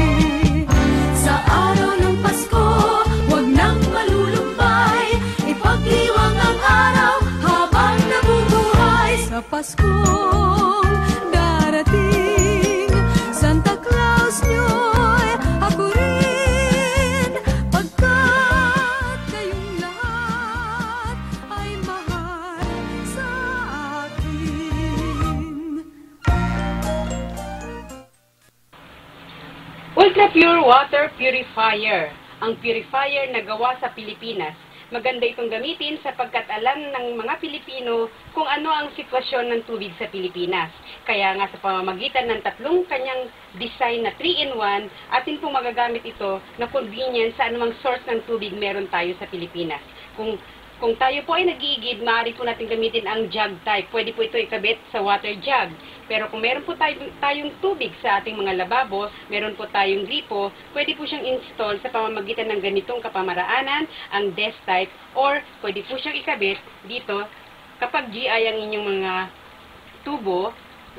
Sa araw ng Pasko, huwag nang malulumbay. Ipagdiwang ang araw habang nabubuhay. Sa Paskong darating, Santa Claus nyo'y ako rin. Pagkat kayong lahat ay mahal sa akin. Ultra Pure Water Purifier, ang purifier na gawa sa Pilipinas. Maganda itong gamitin sapagkat alam ng mga Pilipino kung ano ang sitwasyon ng tubig sa Pilipinas. Kaya nga sa pamamagitan ng 3 kanyang design na 3-in-1, atin pong magagamit ito na convenience sa anumang source ng tubig meron tayo sa Pilipinas. Kung tayo po ay nag-iigib, maaari po natin gamitin ang jug type. Pwede po ito ikabit sa water jug. Pero kung meron po tayong tubig sa ating mga lababo, meron po tayong gripo, pwede po siyang install sa pamamagitan ng ganitong kapamaraanan, ang desk type, or pwede po siyang ikabit dito kapag GI ang inyong mga tubo,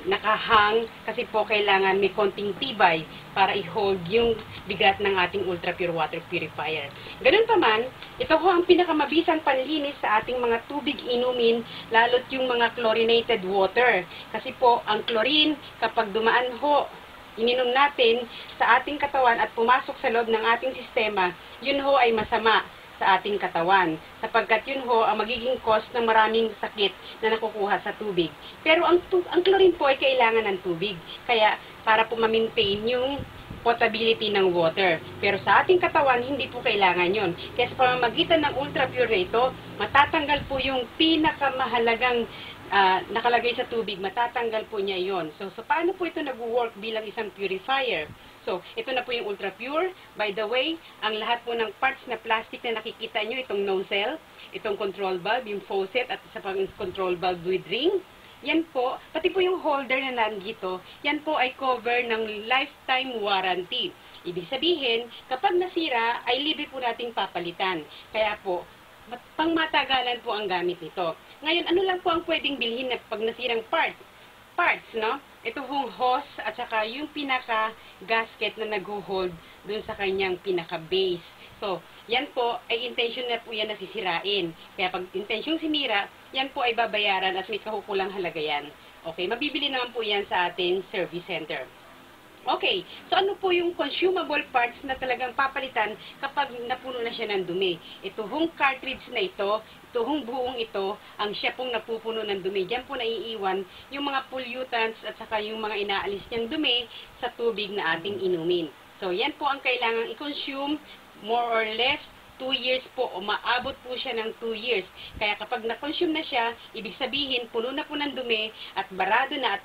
nakahang kasi po kailangan may konting tibay para i-hold yung bigat ng ating ultra pure water purifier. Ganun pa man, ito ho ang pinakamabisang panlinis sa ating mga tubig inumin, lalo't yung mga chlorinated water. Kasi po, ang chlorine, kapag dumaan ho, ininom natin sa ating katawan at pumasok sa loob ng ating sistema, yun ho ay masama. sa ating katawan, sapagkat yun ho ang magiging cause ng maraming sakit na nakukuha sa tubig. Pero ang chlorine po ay kailangan ng tubig, kaya para po ma-maintain yung potability ng water. Pero sa ating katawan, hindi po kailangan yon. Kaya sa pamamagitan ng ultra pure na ito, matatanggal po yung pinakamahalagang nakalagay sa tubig, matatanggal po niya yon. So paano po ito nag-work bilang isang purifier? So, ito na po yung ultra pure. By the way, ang lahat po ng parts na plastic na nakikita nyo, itong nozzle, itong control valve, yung faucet, at isa pang control valve with ring, yan po, pati po yung holder na nandito, yan po ay cover ng lifetime warranty. Ibig sabihin, kapag nasira, ay libre po nating papalitan. Kaya po, pangmatagalan po ang gamit nito. Ngayon, ano lang po ang pwedeng bilhin na pag nasirang parts, no? Ito pong hose at saka yung pinaka-gasket na nag-hold dun sa kanyang pinaka-base. So, yan po ay intention na po yan na sisirain. Kaya pag intensyong sinira, yan po ay babayaran at may kakukulang halaga yan. Okay, mabibili naman po yan sa ating service center. Okay, so ano po yung consumable parts na talagang papalitan kapag napuno na siya ng dumi? Ito hong cartridge na ito hong buong ito, ang siya pong napupuno ng dumi. Diyan po naiiwan yung mga pollutants at saka yung mga inaalis niyang dumi sa tubig na ating inumin. So, yan po ang kailangang i-consume, more or less, 2 years po, o maabot po siya ng 2 years. Kaya kapag na-consume na siya, ibig sabihin, puno na po ng dumi at barado na at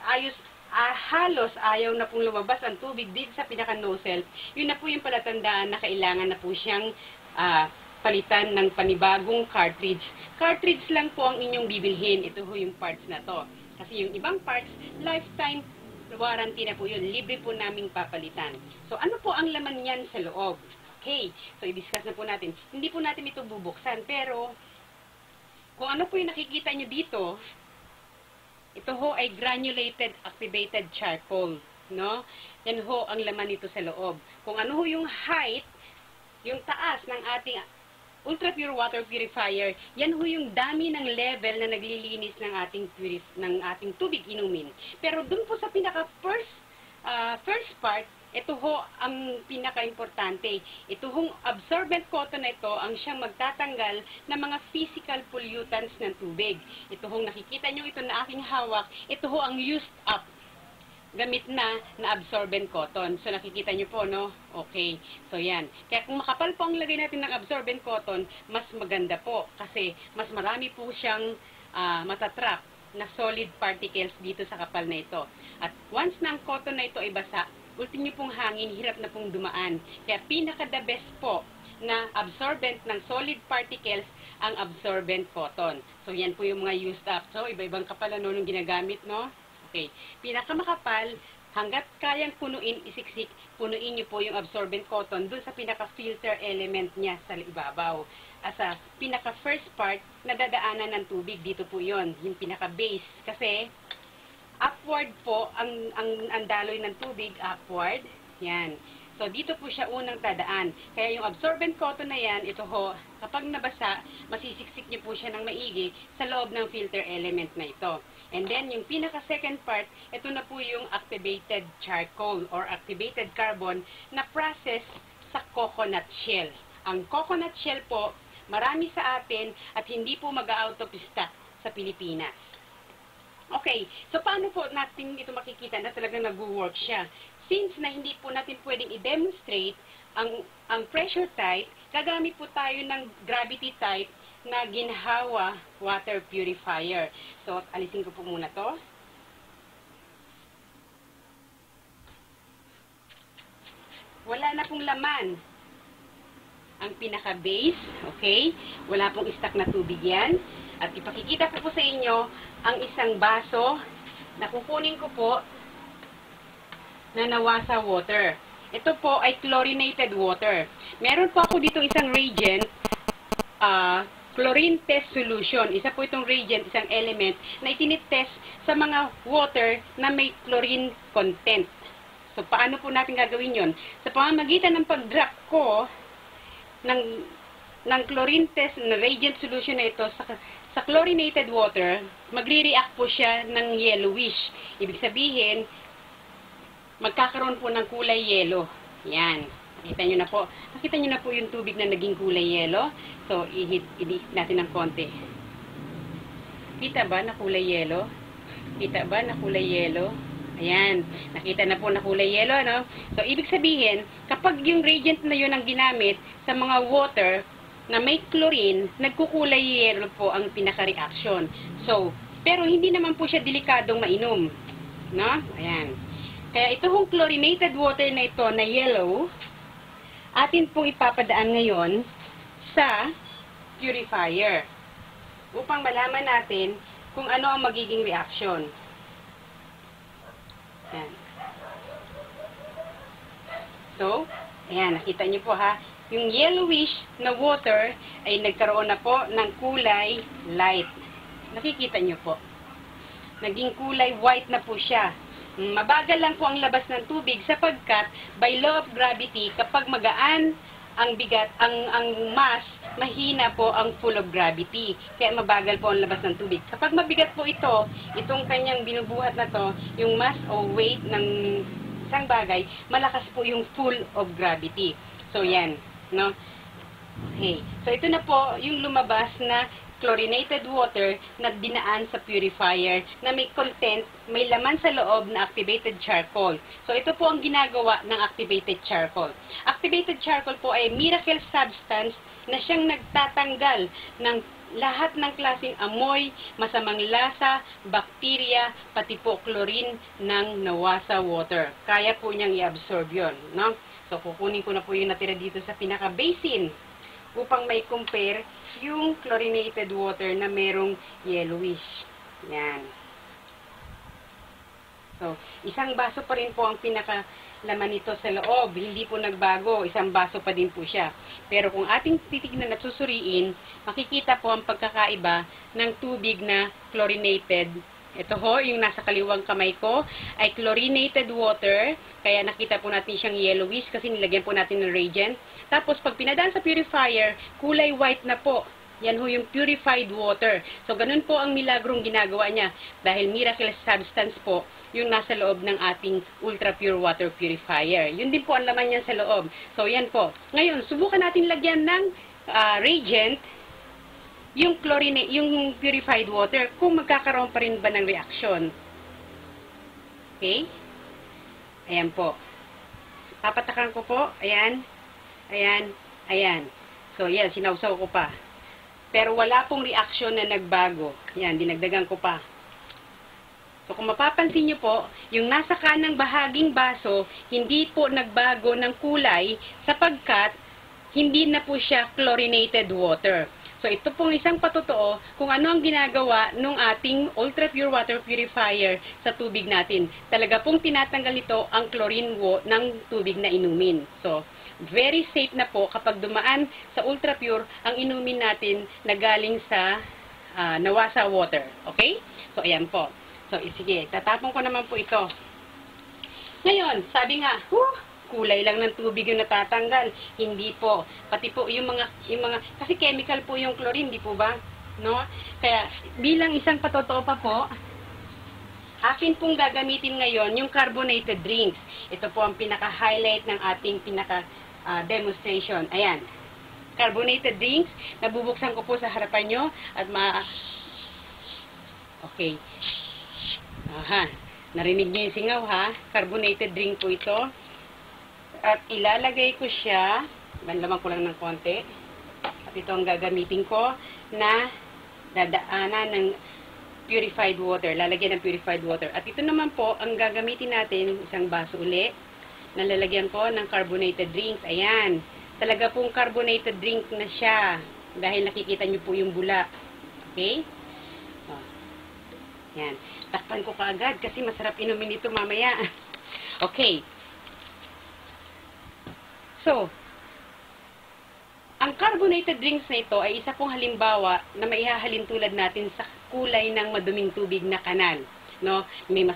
halos ayaw na pong lumabas ang tubig dito sa pinaka-nozzle, yun na po yung palatandaan na kailangan na po siyang palitan ng panibagong cartridge. Cartridge lang po ang inyong bibilhin. Ito ho yung parts na to. Kasi yung ibang parts, lifetime warranty na po yun. Libre po naming papalitan. So, ano po ang laman niyan sa loob? Okay, so i-discuss na po natin. Hindi po natin ito bubuksan, pero kung ano po yung nakikita nyo dito, ito ho ay granulated activated charcoal, no? Yan ho ang laman nito sa loob. Kung ano ho yung height, yung taas ng ating ultra pure water purifier, yan ho yung dami ng level na naglilinis ng ating tubig inumin. Pero dun po sa pinaka first part, ito ho ang pinaka-importante. Ito hong absorbent cotton na ito ang siyang magtatanggal ng mga physical pollutants ng tubig. Ito hong nakikita nyo ito na aking hawak, ito ho ang used up gamit na absorbent cotton. So, nakikita nyo po, no? Okay. So, yan. Kaya kung makapal po ang lagay natin ng absorbent cotton, mas maganda po. Kasi, mas marami po siyang matatrap na solid particles dito sa kapal na ito. At once na ang cotton na ito ay basa, ultin nyo pong hangin, hirap na pong dumaan. Kaya, pinaka-the best po na absorbent ng solid particles ang absorbent cotton. So, yan po yung mga used up. So, iba-ibang kapal ano nung ginagamit, no? Okay. Pinakamakapal, hanggat kayang punuin, isiksik, punuin nyo po yung absorbent cotton dun sa pinaka-filter element niya sa ibabaw. As a pinaka-first part, nadadaanan ng tubig, dito po yon, yung pinaka-base. Kasi, upward po, ang daloy ng tubig, upward, yan. So, dito po siya unang tadaan. Kaya yung absorbent cotton na yan, ito ho, kapag nabasa, masisiksik niyo po siya ng maigi sa loob ng filter element na ito. And then, yung pinaka-second part, ito na po yung activated charcoal or activated carbon na process sa coconut shell. Ang coconut shell po, marami sa atin at hindi po mag-out of stock sa Pilipinas. Okay, so paano po natin ito makikita na talagang nag-work siya? Since na hindi po natin pwedeng i-demonstrate ang pressure type, gagamit po tayo ng gravity type na ginhawa water purifier. So, alisin ko po muna to. Wala na pong laman ang pinaka-base, okay? Wala pong stock na tubig yan. At ipakikita ko po sa inyo ang isang baso na kukunin ko po na nawasa water. Ito po ay chlorinated water. Meron po ako dito isang reagent, chlorine test solution. Isa po itong reagent, isang element na itinitest sa mga water na may chlorine content. So, paano po natin gagawin yon? Sa pamamagitan ng pag-drop ko ng chlorine test na reagent solution na ito sa chlorinated water, magre-react po siya ng yellowish. Ibig sabihin, magkakaroon po ng kulay yellow. Yan. Nakita nyo na po. Nakita nyo na po yung tubig na naging kulay yellow. So, i-heat natin ng konti. Kita ba na kulay yellow? Kita ba na kulay yellow? Ayan. Nakita na po na kulay yellow, no? So, ibig sabihin, kapag yung reagent na yun ang ginamit sa mga water na may chlorine, nagkukulay yellow po ang pinaka-reaction. So, pero hindi naman po siya delikadong mainom. No? Ayan. Kaya ito hong chlorinated water na ito na yellow, atin pong ipapadaan ngayon sa purifier upang malaman natin kung ano ang magiging reaction. Ayan. So, ayan, nakita niyo po ha, yung yellowish na water ay nagkaroon na po ng kulay light. Nakikita niyo po. Naging kulay white na po siya. Mabagal lang po ang labas ng tubig sapagkat by law of gravity, kapag magaan ang bigat, ang mass, mahina po ang full of gravity. Kaya mabagal po ang labas ng tubig. Kapag mabigat po ito, itong kanyang binubuhat na to, yung mass o weight ng isang bagay, malakas po yung full of gravity. So yan, no? Okay. So ito na po yung lumabas na chlorinated water na dinaan sa purifier na may content, may laman sa loob na activated charcoal. So, ito po ang ginagawa ng activated charcoal. Activated charcoal po ay miracle substance na siyang nagtatanggal ng lahat ng klaseng amoy, masamang lasa, bakterya, pati po chlorine ng nawasa water. Kaya po niyang i-absorb yun, no? So, kukunin ko na po yung natira dito sa pinaka-basin upang may compare yung chlorinated water na merong yellowish. Yan. So, isang baso pa rin po ang pinakalaman nito sa loob. Hindi po nagbago. Isang baso pa din po siya. Pero kung ating titignan at susuriin, makikita po ang pagkakaiba ng tubig na chlorinated. Ito ho, yung nasa kaliwang kamay ko, ay chlorinated water. Kaya nakita po natin siyang yellowish kasi nilagyan po natin ng reagent. Tapos, pag pinadaan sa purifier, kulay white na po. Yan ho yung purified water. So, ganun po ang milagrong ginagawa niya. Dahil miracle substance po yung nasa loob ng ating ultra pure water purifier. Yun din po ang laman niyan sa loob. So, yan po. Ngayon, subukan natin lagyan ng reagent yung purified water kung magkakaroon pa rin ba ng reaction. Okay? Ayan po. Papatakan ko po. Ayan. Ayan. Ayan. So, yan. Sinawsaw ko pa. Pero wala pong reaction na nagbago. Yan. Dinagdagan ko pa. So, kung mapapansin nyo po, yung nasa kanang bahaging baso, hindi po nagbago ng kulay sapagkat hindi na po siya chlorinated water. So, ito pong isang patotoo kung ano ang ginagawa ng ating ultra pure water purifier sa tubig natin. Talaga pong tinatanggal nito ang chlorine ng tubig na inumin. So, very safe na po kapag dumaan sa ultra pure ang inumin natin na galing sa nawasa water. Okay? So, ayan po. So, sige, tatapon ko naman po ito. Ngayon, sabi nga, kulay lang ng tubig yung natatanggal. Hindi po. Pati po yung mga kasi chemical po yung chlorine, di po ba? No? Kaya, bilang isang patotoo pa po, akin pong gagamitin ngayon yung carbonated drinks. Ito po ang pinaka-highlight ng ating pinaka-demonstration. Ayan. Carbonated drinks. Nabubuksan ko po sa harapan nyo at okay. Aha. Narinig nyo yung singaw, ha? Carbonated drink po ito. At ilalagay ko siya, banlaman ko lang ng konti. At ito ang gagamitin ko na dadaanan ng purified water. Lalagyan ng purified water. At ito naman po, ang gagamitin natin, isang baso uli, na lalagyan ko ng carbonated drinks. Ayan. Talaga pong carbonated drink na siya. Dahil nakikita nyo po yung bula. Okay? Ayan. Takpan ko kaagad kasi masarap inumin ito mamaya. Okay. So, ang carbonated drinks na ito ay isa pong halimbawa na maihahalin tulad natin sa kulay ng maduming tubig na kanal. No? May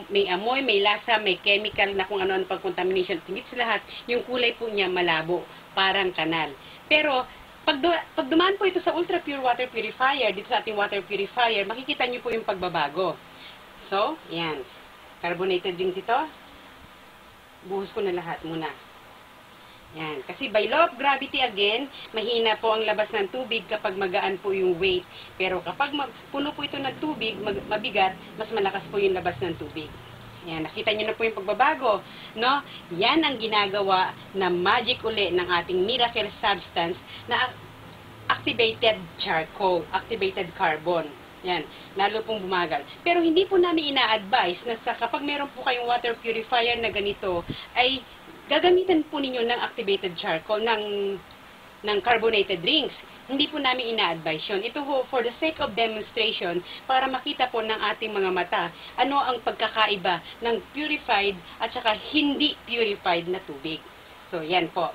may amoy, may lasa, may chemical na kung ano-ano pang contamination. Higit sa lahat, yung kulay po niya malabo, parang kanal. Pero, pag dumaan po ito sa ultra pure water purifier, dito sa ating water purifier, makikita niyo po yung pagbabago. So, yan. Carbonated drinks ito. Buhos ko na lahat muna. Yan. Kasi by law of gravity again, mahina po ang labas ng tubig kapag magaan po yung weight. Pero kapag puno po ito ng tubig, mabigat, mas malakas po yung labas ng tubig. Yan, nakita nyo na po yung pagbabago, no? Yan ang ginagawa na magic uli ng ating miracle substance na activated charcoal, activated carbon. Yan, lalo pong bumagal. Pero hindi po namin ina-advise na kapag meron po kayong water purifier na ganito, ay gagamitan po ninyo ng activated charcoal, ng carbonated drinks. Hindi po namin ina-advise yun. Ito ho, for the sake of demonstration, para makita po ng ating mga mata, ano ang pagkakaiba ng purified at saka hindi purified na tubig. So, yan po.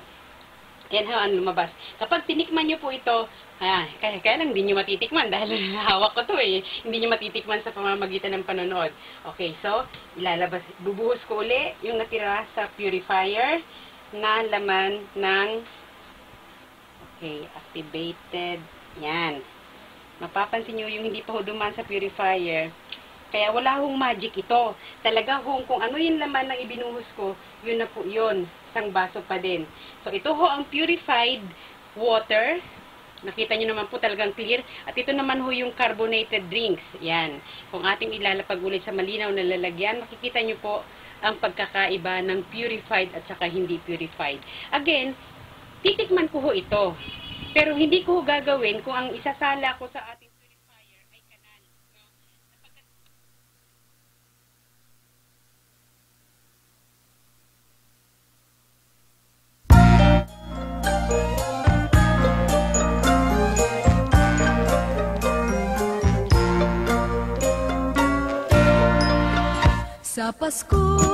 Yan ho ang lumabas. Kapag tinikman nyo po ito, kaya lang hindi nyo matitikman dahil hawak ko to eh. Hindi nyo matitikman sa pamamagitan ng panonood. Okay, so, ilalabas, bubuhos ko uli yung natira sa purifier na laman ng activated. Yan. Mapapansin nyo yung hindi pa ho dumaan sa purifier. Kaya wala hong magic ito. Talaga hong kung ano yung laman ng ibinuhos ko, yun na po yun. Isang baso pa din. So, ito ho ang purified water. Nakita nyo naman po talagang clear. At ito naman ho yung carbonated drinks. Yan. Kung ating ilalapag ulit sa malinaw na lalagyan, makikita nyo po ang pagkakaiba ng purified at saka hindi purified. Again, titikman ko ho ito. Pero hindi ko ho gagawin kung ang isasala ko sa ating purifier ay kanan. Sa Pasko